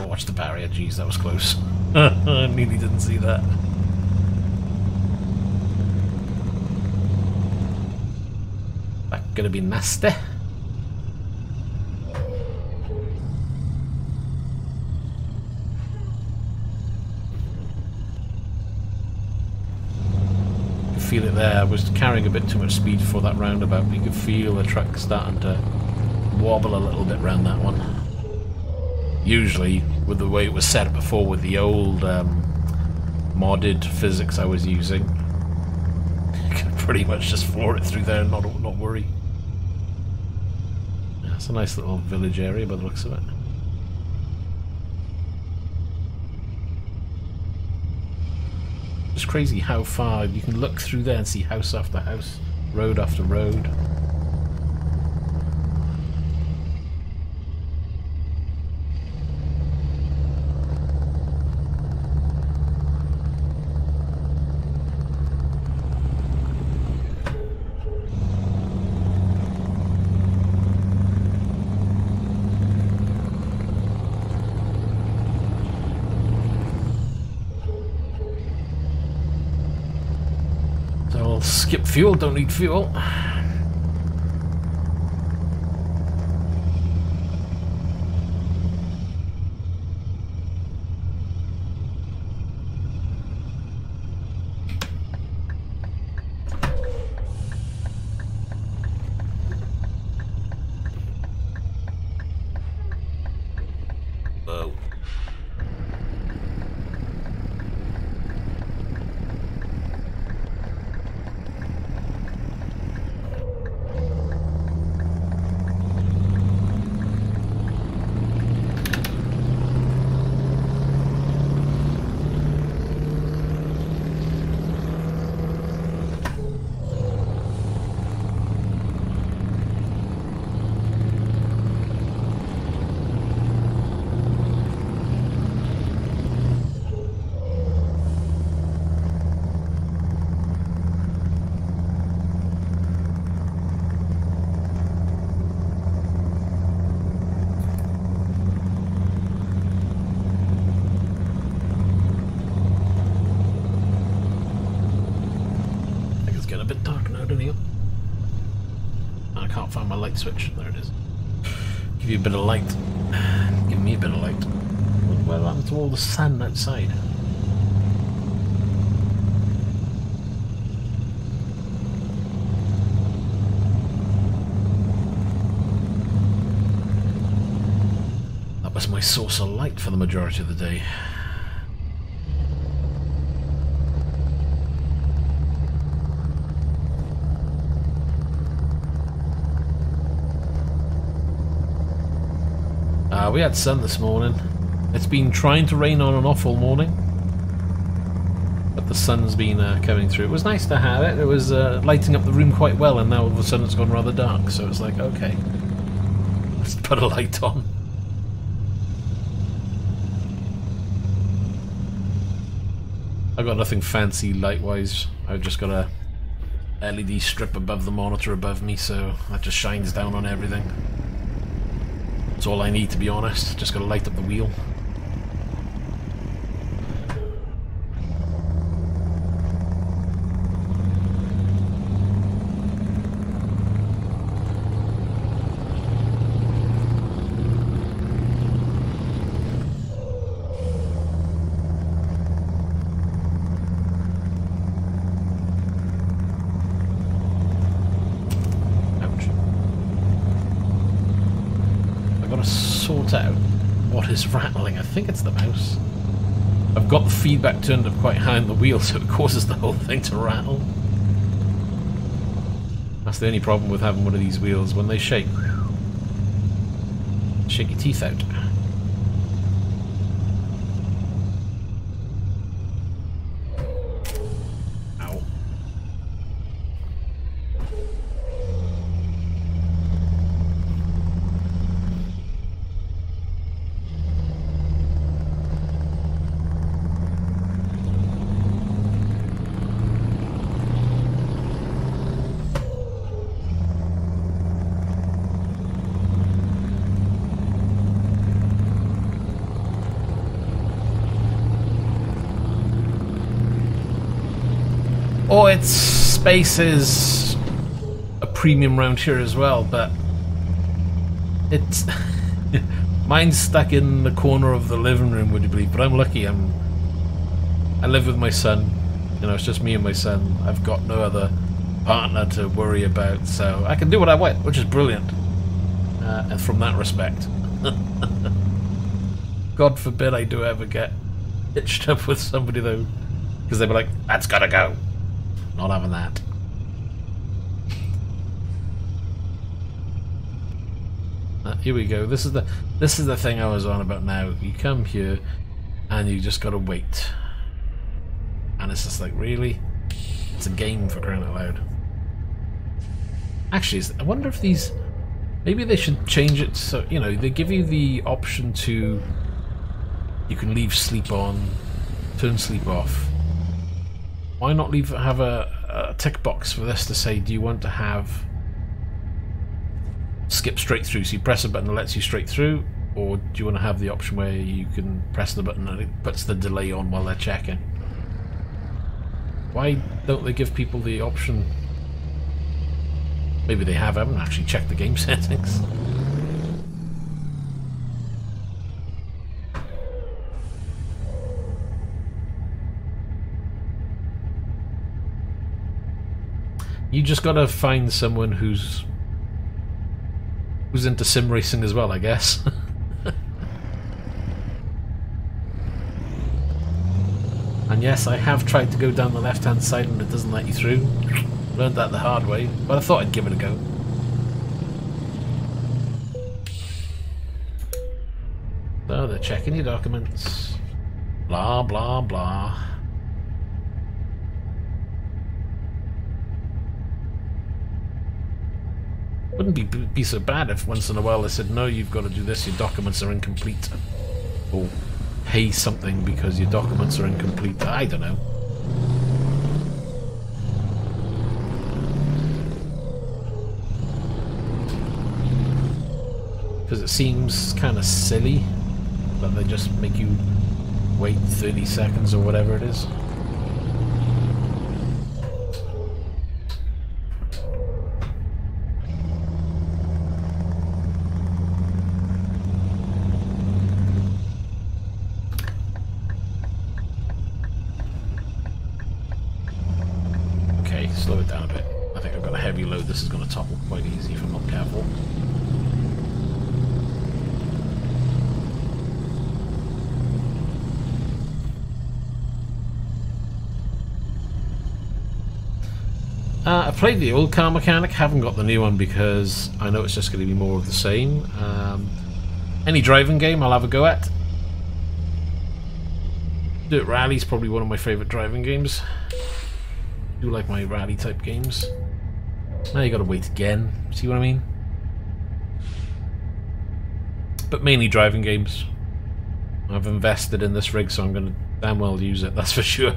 Watch the barrier, jeez, that was close. I nearly didn't see that. That's gonna be nasty. You could feel it there. I was carrying a bit too much speed for that roundabout, but you could feel the truck starting to wobble a little bit round that one. Usually, with the way it was set up before with the old modded physics I was using, you can pretty much just floor it through there and not worry. Yeah, it's a nice little village area by the looks of it. It's crazy how far you can look through there and see house after house, road after road. Skip fuel, don't need fuel. Whoa. I can't find my light switch. There it is. Give you a bit of light. Give me a bit of light. What happened to all the sun outside? That was my source of light for the majority of the day. We had sun this morning. It's been trying to rain on and off all morning, but the sun's been coming through. It was nice to have it. It was lighting up the room quite well, and now all of a sudden it's gone rather dark, so it's like, okay, let's put a light on. I've got nothing fancy light-wise. I've just got a LED strip above the monitor above me, so that just shines down on everything. That's all I need, to be honest. Just gotta light up the wheel. Sort out what is rattling. I think it's the mouse. I've got the feedback turned up quite high on the wheel, so it causes the whole thing to rattle. That's the only problem with having one of these wheels. When they shake, shake your teeth out. Oh, its space is a premium round here as well, but it's mine's stuck in the corner of the living room, would you believe? But I'm lucky. I live with my son. You know, it's just me and my son. I've got no other partner to worry about, so I can do what I want, which is brilliant. And from that respect, God forbid I do ever get hitched up with somebody though, because they'd be like, "That's gotta go." Not having that. Here we go. This is the thing I was on about now. You come here and you just gotta wait. And it's just like, really? It's a game, for crying out loud. Actually, I wonder if these... Maybe they should change it so, you know, they give you the option to... You can leave sleep on, turn sleep off. Why not have a tick box for this to say, do you want to have skip straight through? So you press a button that lets you straight through, or do you want to have the option where you can press the button and it puts the delay on while they're checking? Why don't they give people the option? Maybe they haven't actually checked the game settings. You just gotta find someone who's into sim racing as well, I guess. And yes, I have tried to go down the left-hand side and it doesn't let you through. Learned that the hard way, but I thought I'd give it a go. So they're checking your documents. Blah, blah, blah. Wouldn't be so bad if once in a while they said, no, you've got to do this, your documents are incomplete. Or pay something because your documents are incomplete. I don't know. Because it seems kind of silly that they just make you wait 30 seconds or whatever it is. I've got a heavy load, this is going to topple quite easy if I'm not careful. I've played the old car mechanic, haven't got the new one because I know it's just going to be more of the same. Any driving game I'll have a go at. Dirt Rally's probably one of my favourite driving games. I do like my rally type games. Now you gotta wait again, see what I mean? But mainly driving games. I've invested in this rig, so I'm gonna damn well use it, that's for sure.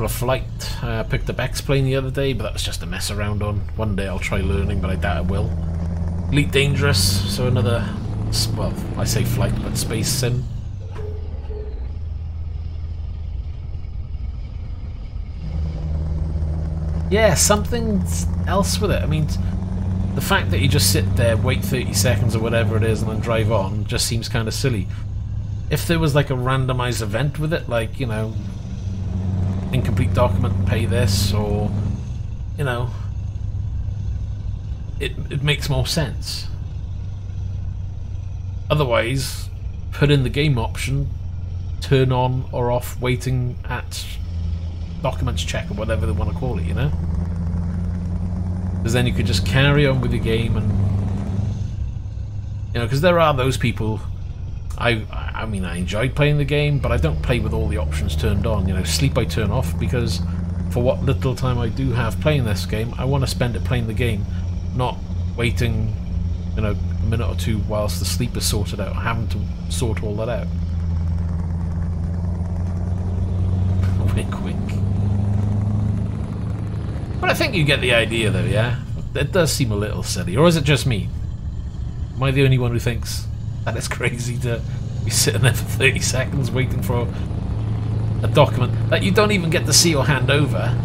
A flight. I picked up X-Plane the other day, but that was just to mess around on. One day I'll try learning, but I doubt I will. Elite Dangerous, so another, well, I say flight, but space sim. Yeah, something else with it. I mean, the fact that you just sit there, wait 30 seconds or whatever it is, and then drive on just seems kind of silly. If there was like a randomized event with it, like, you know, incomplete document, pay this, or, you know, it makes more sense. Otherwise, put in the game option, turn on or off waiting at documents check or whatever they want to call it, you know? Because then you could just carry on with your game, and, you know, because there are those people. I mean, I enjoy playing the game, but I don't play with all the options turned on. You know, sleep I turn off, because for what little time I do have playing this game, I want to spend it playing the game, not waiting, you know, a minute or two whilst the sleep is sorted out, having to sort all that out. Wink, wink. But I think you get the idea, though, yeah? It does seem a little silly. Or is it just me? Am I the only one who thinks that it's crazy to be sitting there for 30 seconds waiting for a document that you don't even get to see or hand over?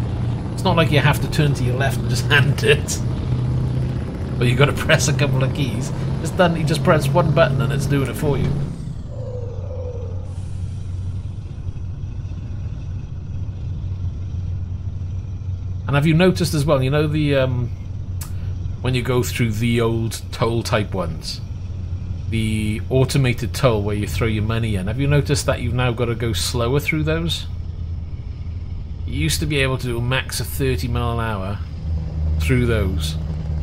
It's not like you have to turn to your left and just hand it. Or you got to press a couple of keys. It's done. You just press one button and it's doing it for you. And have you noticed as well, you know, the when you go through the old toll type ones, the automated toll where you throw your money in, have you noticed that you've now got to go slower through those? You used to be able to do a max of 30 mph through those,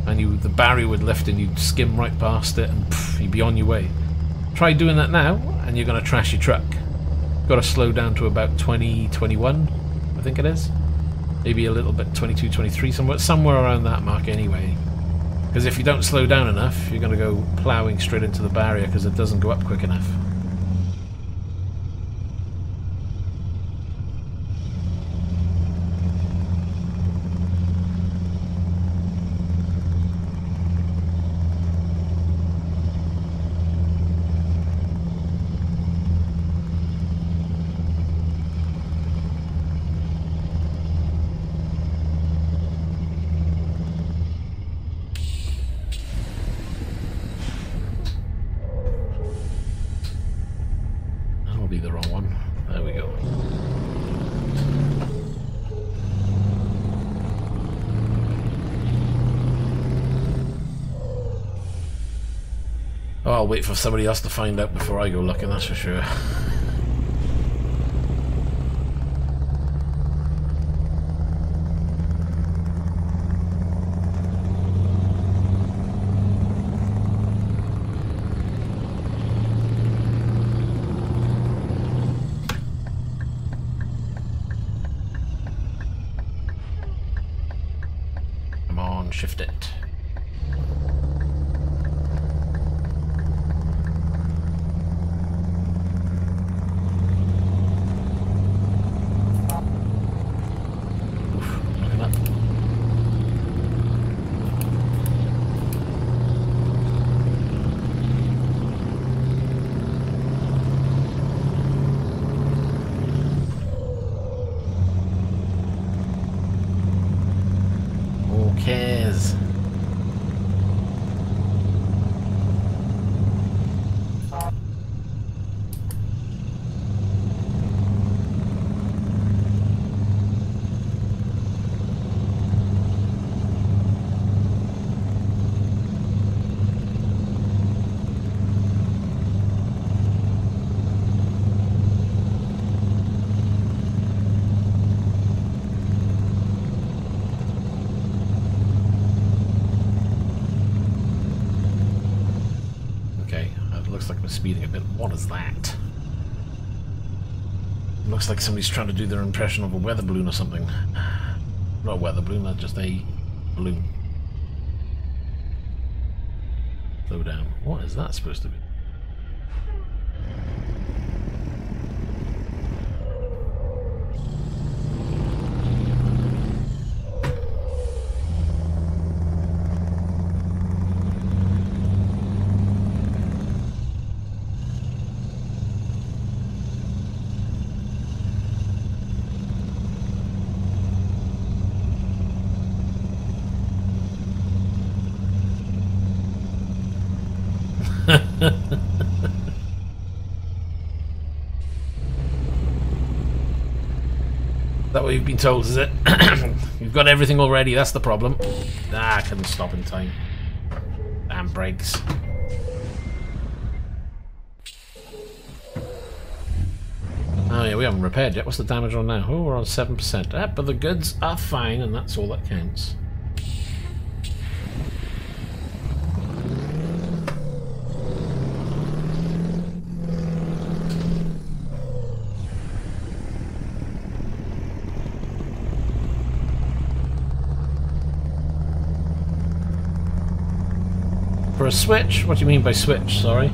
and the barrier would lift and you'd skim right past it and pff, you'd be on your way. Try doing that now and you're going to trash your truck. Got to slow down to about 20, 21, I think it is. Maybe a little bit, 22, 23, somewhere around that mark anyway. Because if you don't slow down enough, you're going to go ploughing straight into the barrier because it doesn't go up quick enough. The wrong one. There we go. Oh, I'll wait for somebody else to find out before I go looking, that's for sure. Shift it. Oof, looking up. cares? Speeding a bit. What is that? Looks like somebody's trying to do their impression of a weather balloon or something. Not a weather balloon, that's just a balloon. Slow down. What is that supposed to be? Is that what you've been told, is it? You've got everything already, that's the problem. Ah, I couldn't stop in time. Damn brakes. Oh yeah, we haven't repaired yet. What's the damage on now? Oh, we're on 7%. Ah, but the goods are fine, and that's all that counts. For a switch? What do you mean by switch? Sorry.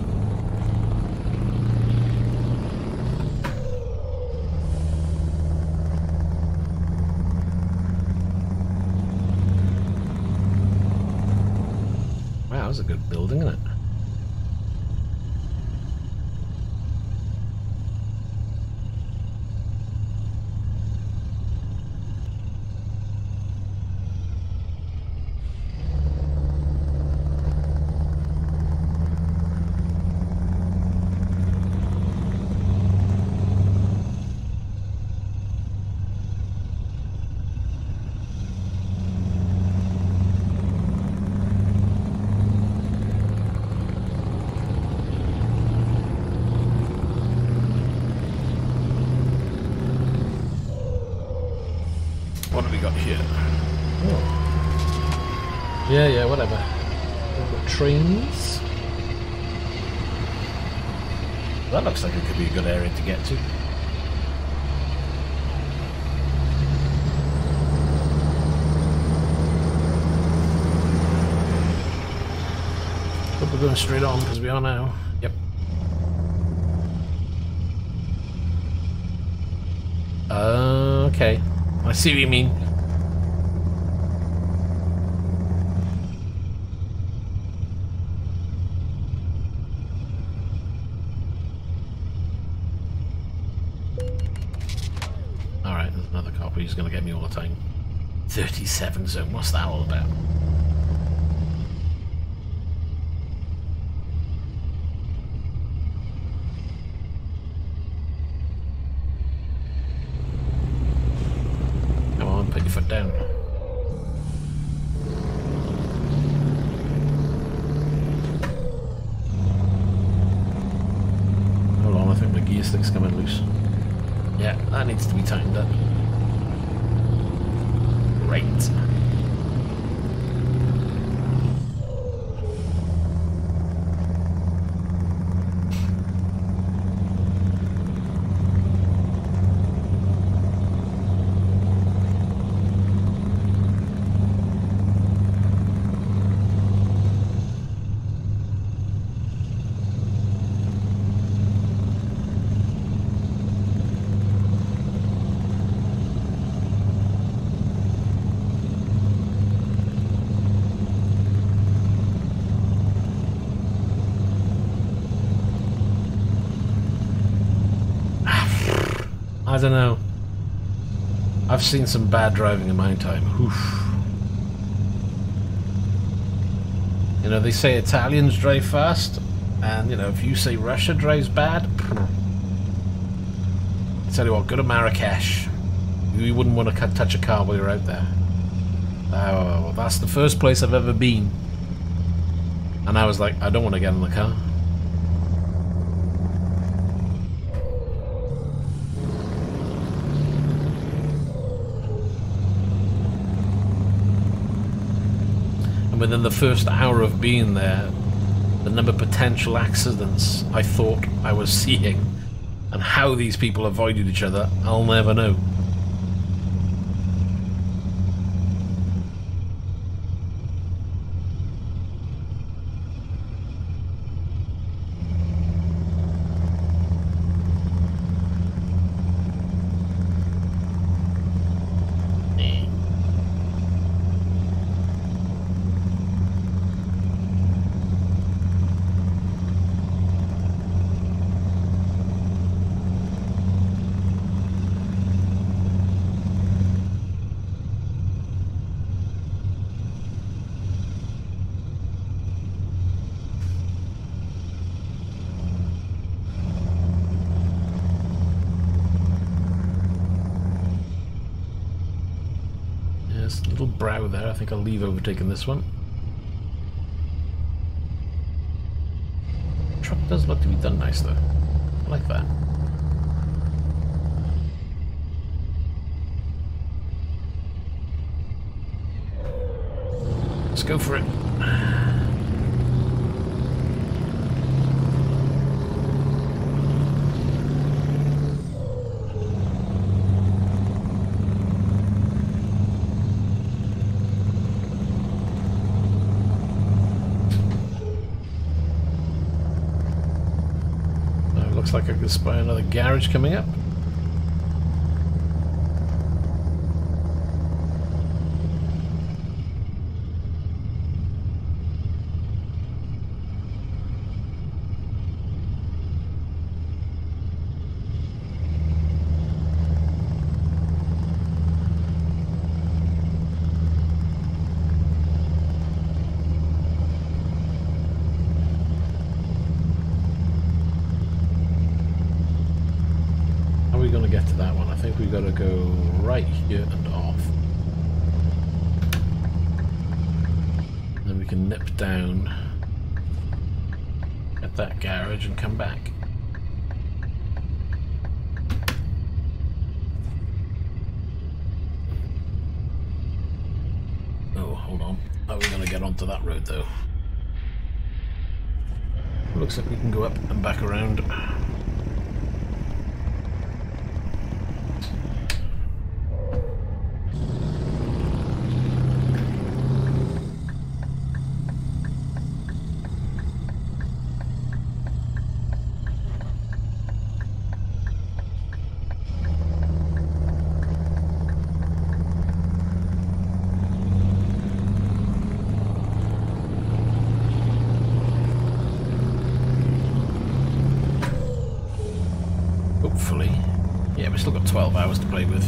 Wow, that's a good building, isn't it? What have we got here? Oh. Yeah, whatever. We've got trains. That looks like it could be a good area to get to. Hope we're going straight on because we are now. Yep. Okay. I see what you mean. Alright, there's another copy. He's going to get me all the time. 37 zone. What's that all about? Put your foot down. Hold on, I think the gear stick's coming loose. Yeah, that needs to be tightened up. Great. I don't know. I've seen some bad driving in my time. Oof. You know, they say Italians drive fast, and you know, if you say Russia drives bad, I tell you what, go to Marrakesh. You wouldn't want to touch a car while you're out there. Oh, that's the first place I've ever been. And I was like, I don't want to get in the car. And within the first hour of being there, the number of potential accidents I thought I was seeing and how these people avoided each other, I'll never know. Little brow there. I think I'll leave overtaking this one. Truck does look to be done nice though. I like that. Let's go for it. Looks like I could spy another garage coming up. Get to that one. I think we've got to go right here and off. Then we can nip down at that garage and come back. Oh, hold on. How are we going to get onto that road though? Looks like we can go up and back around. Hopefully. Yeah, we've still got 12 hours to play with.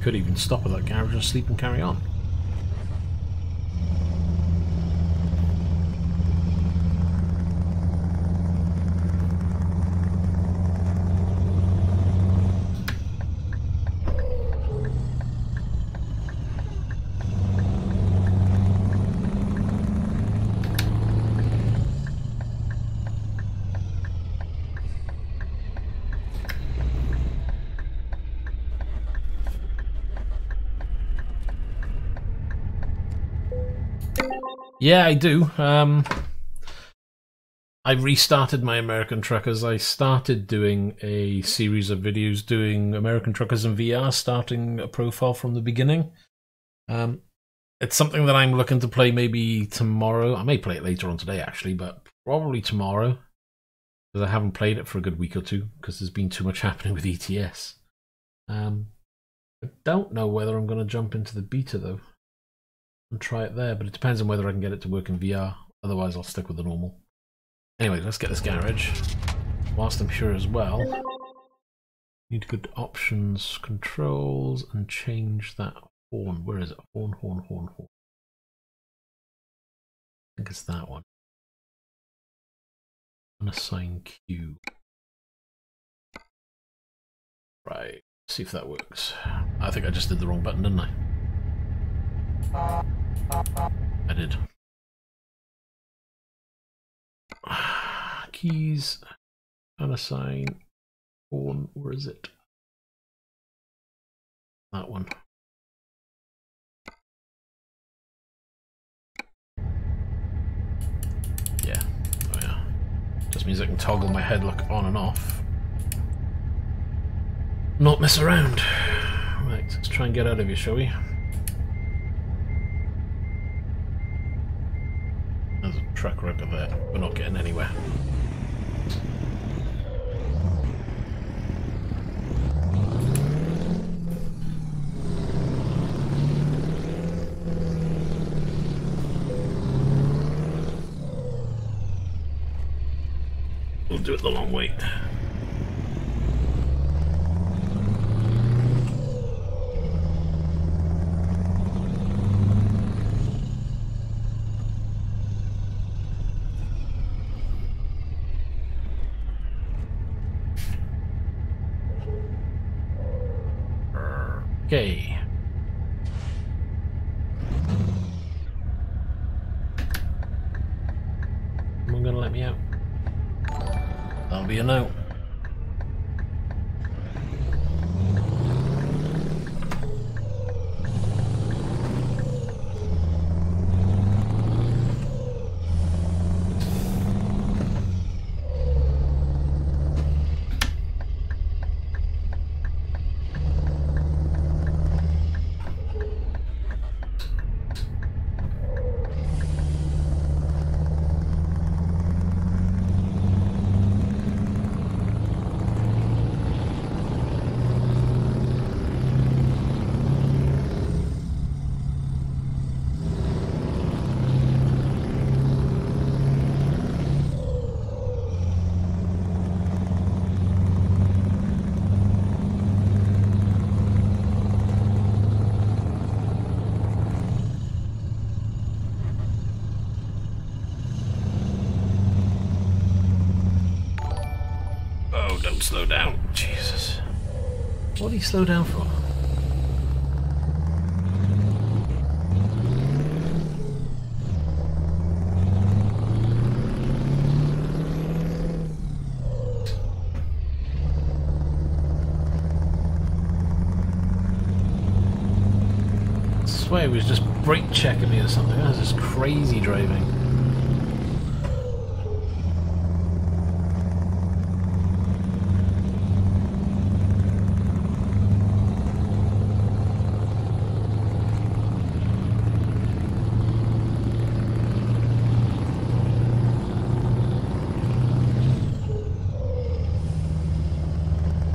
Could even stop at that garage and sleep and carry on. Yeah, I do. I restarted my American Truckers. I started doing a series of videos doing American Truckers in VR, starting a profile from the beginning. It's something that I'm looking to play maybe tomorrow. I may play it later on today, actually, but probably tomorrow. Because I haven't played it for a good week or two, because there's been too much happening with ETS. I don't know whether I'm going to jump into the beta, though, and try it there, but it depends on whether I can get it to work in VR. Otherwise, I'll stick with the normal. Anyway, let's get this garage whilst I'm here as well. Need to go to options, controls, and change that horn. Where is it? Horn, horn, horn, horn. I think it's that one. Unassign Q. Right, see if that works. I think I just did the wrong button, didn't I? I did. Keys, unassign, horn, where is it? That one. Yeah, oh yeah. Just means I can toggle my headlock on and off. Not mess around. Right, let's try and get out of here, shall we? There's a truck right over there. We're not getting anywhere. We'll do it the long way. Okay. Someone gonna let me out? That'll be a no. Don't slow down. Jesus. What do you slow down for? I swear he was just brake checking me or something. That was just crazy driving.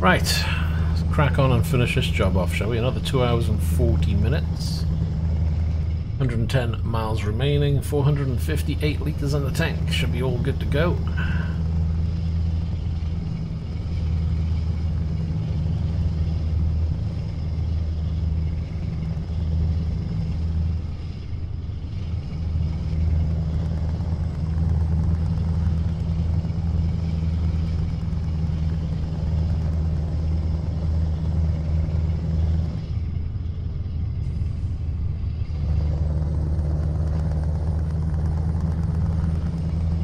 Right, let's crack on and finish this job off, shall we? Another 2 hours and 40 minutes. 110 miles remaining, 458 litres in the tank. Should be all good to go.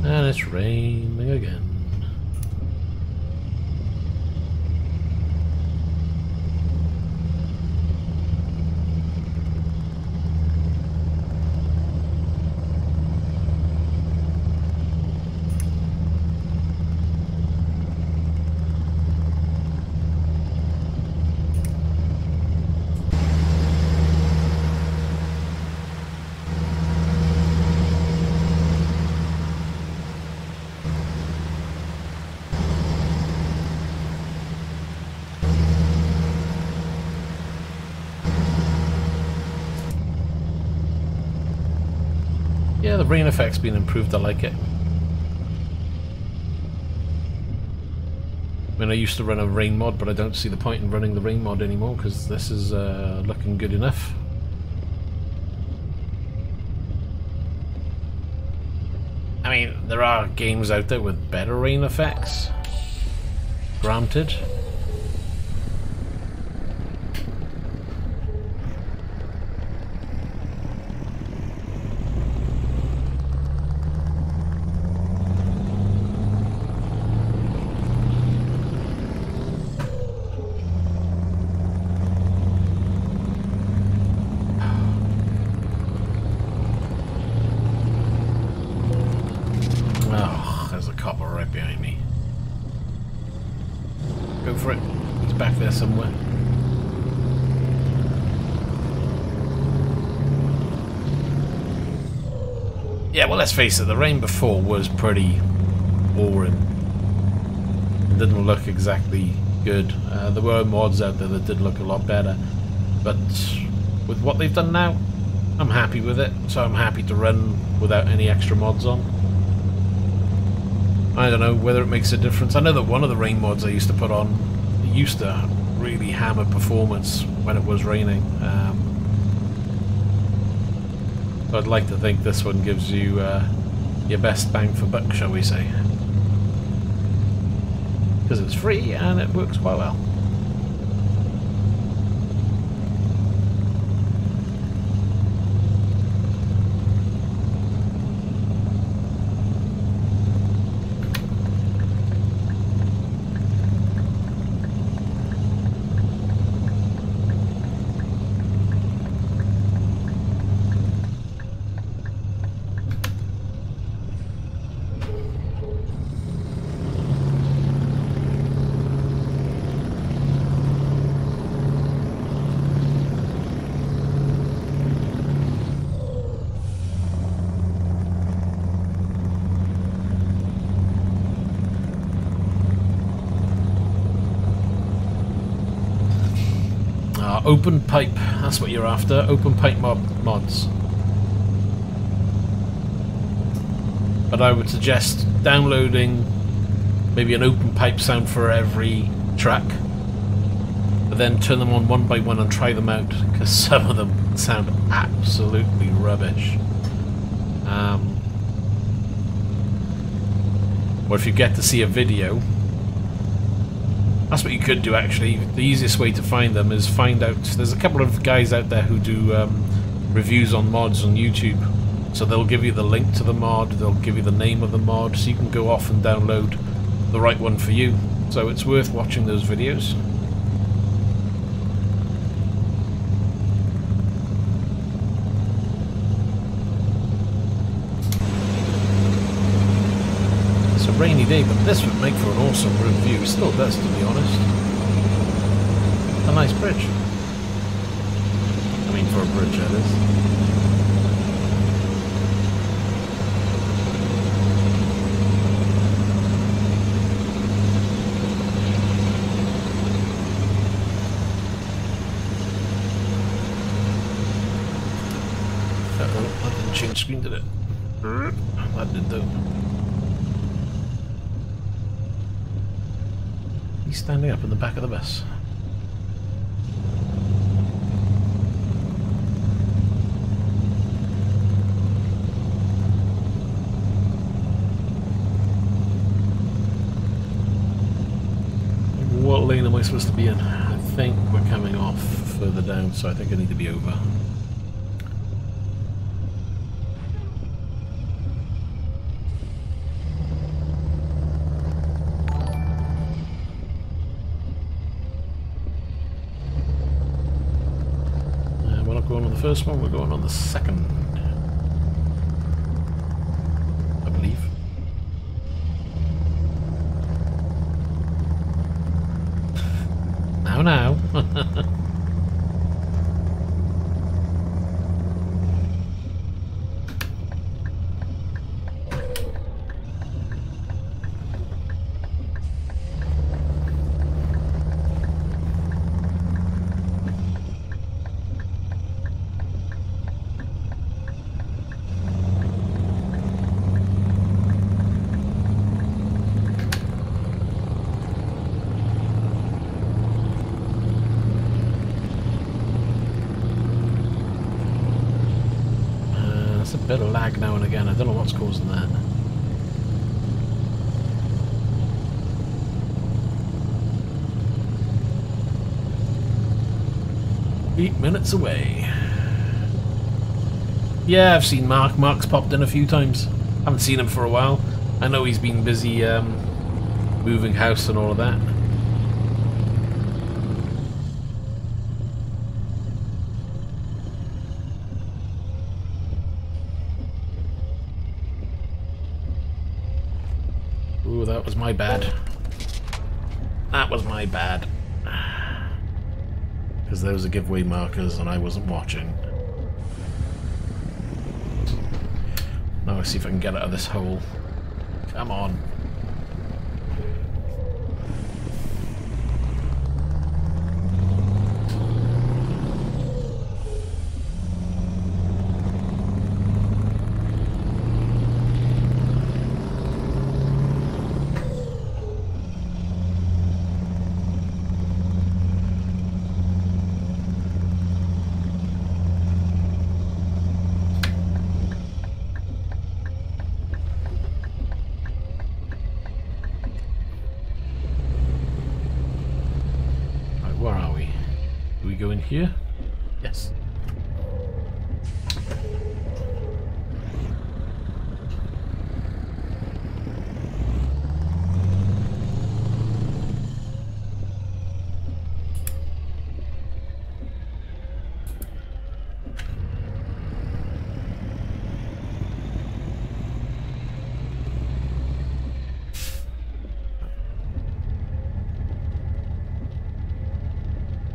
And it's raining again. Yeah, the rain effect's been improved, I like it. I mean, I used to run a rain mod, but I don't see the point in running the rain mod anymore because this is looking good enough. I mean, there are games out there with better rain effects, granted. Somewhere. Yeah, well, let's face it, the rain before was pretty boring. It didn't look exactly good. There were mods out there that did look a lot better, but with what they've done now, I'm happy with it, so I'm happy to run without any extra mods on. I don't know whether it makes a difference. I know that one of the rain mods I used to put on used to really hammer performance when it was raining. So I'd like to think this one gives you your best bang for buck, shall we say. Because it's free and it works quite well. Open pipe, that's what you're after. Open pipe mods. But I would suggest downloading maybe an open pipe sound for every track, but then turn them on one by one and try them out, because some of them sound absolutely rubbish. Or if you get to see a video, that's what you could do actually. The easiest way to find them is find out. There's a couple of guys out there who do reviews on mods on YouTube. So they'll give you the link to the mod, they'll give you the name of the mod, so you can go off and download the right one for you. So it's worth watching those videos. Rainy day, but this would make for an awesome review. Still does, to be honest. A nice bridge. I mean, for a bridge, that is. That didn't change screen, did it? That did though. He's standing up in the back of the bus. What lane am I supposed to be in? I think we're coming off further down, so I think I need to be over. Going on the first one, we're going on the second, I believe. Now. Bit of lag now and again. I don't know what's causing that. Eight minutes away. Yeah, I've seen Mark. Mark's popped in a few times. Haven't seen him for a while. I know he's been busy moving house and all of that. Ooh, that was my bad. That was my bad. Because those are giveaway markers and I wasn't watching. Now let's see if I can get out of this hole. Come on. Go in here? Yes.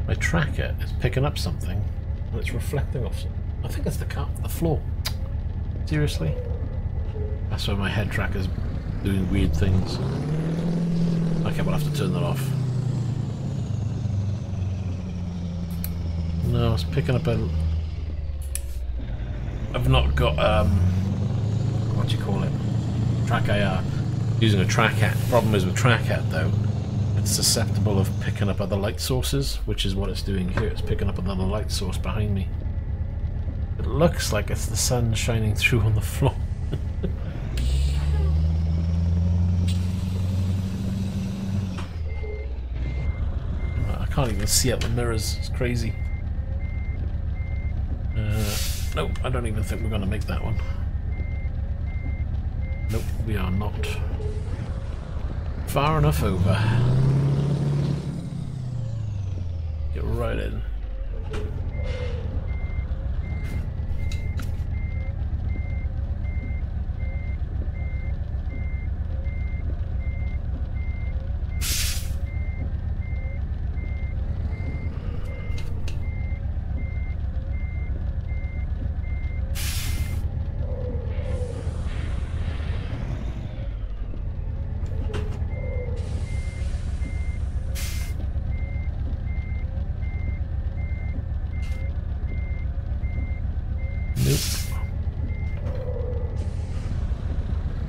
My tracker is picking up something and it's reflecting off something. I think it's the floor. Seriously? That's why my head tracker's doing weird things. Okay, we'll have to turn that off. No, it's picking up a... I've not got, what do you call it? Track IR. Using a trackhead. Problem is with trackhead though, it's susceptible of picking up other light sources, which is what it's doing here. It's picking up another light source behind me. It looks like it's the sun shining through on the floor. I can't even see out the mirrors. It's crazy. Nope, I don't even think we're going to make that one. Nope, we are not far enough over. Get right in.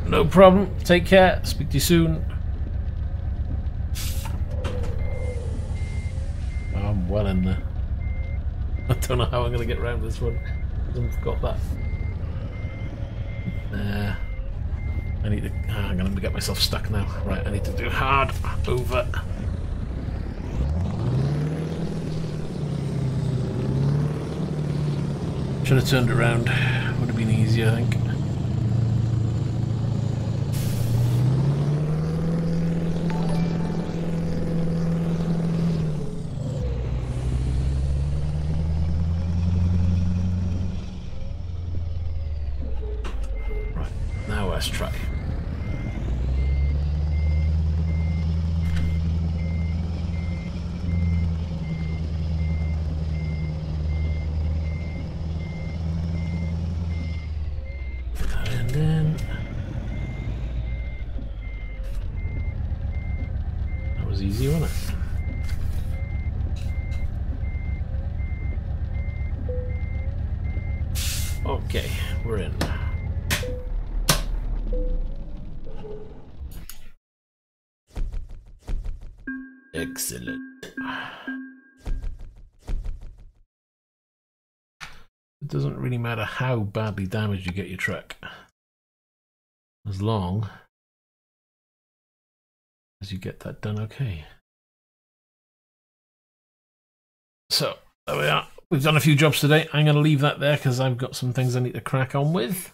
No problem. Take care. Speak to you soon. Oh, I'm well in there. I don't know how I'm going to get around this one. I've got that. I need to... I'm going to get myself stuck now. Right, I need to do hard over. Should have turned around. Would have been easier, I think. Let's try. And then that was easy, wasn't it? Okay, we're in. Excellent. doesn't really matter how badly damaged you get your truck, as long as you get that done okay. So there we are. We've done a few jobs today. I'm going to leave that there because I've got some things I need to crack on with.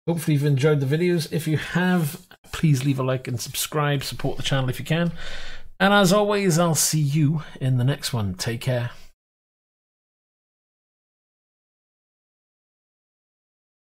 Hopefully you've enjoyed the videos. If you have, please leave a like and subscribe. Support the channel if you can. And as always, I'll see you in the next one. Take care.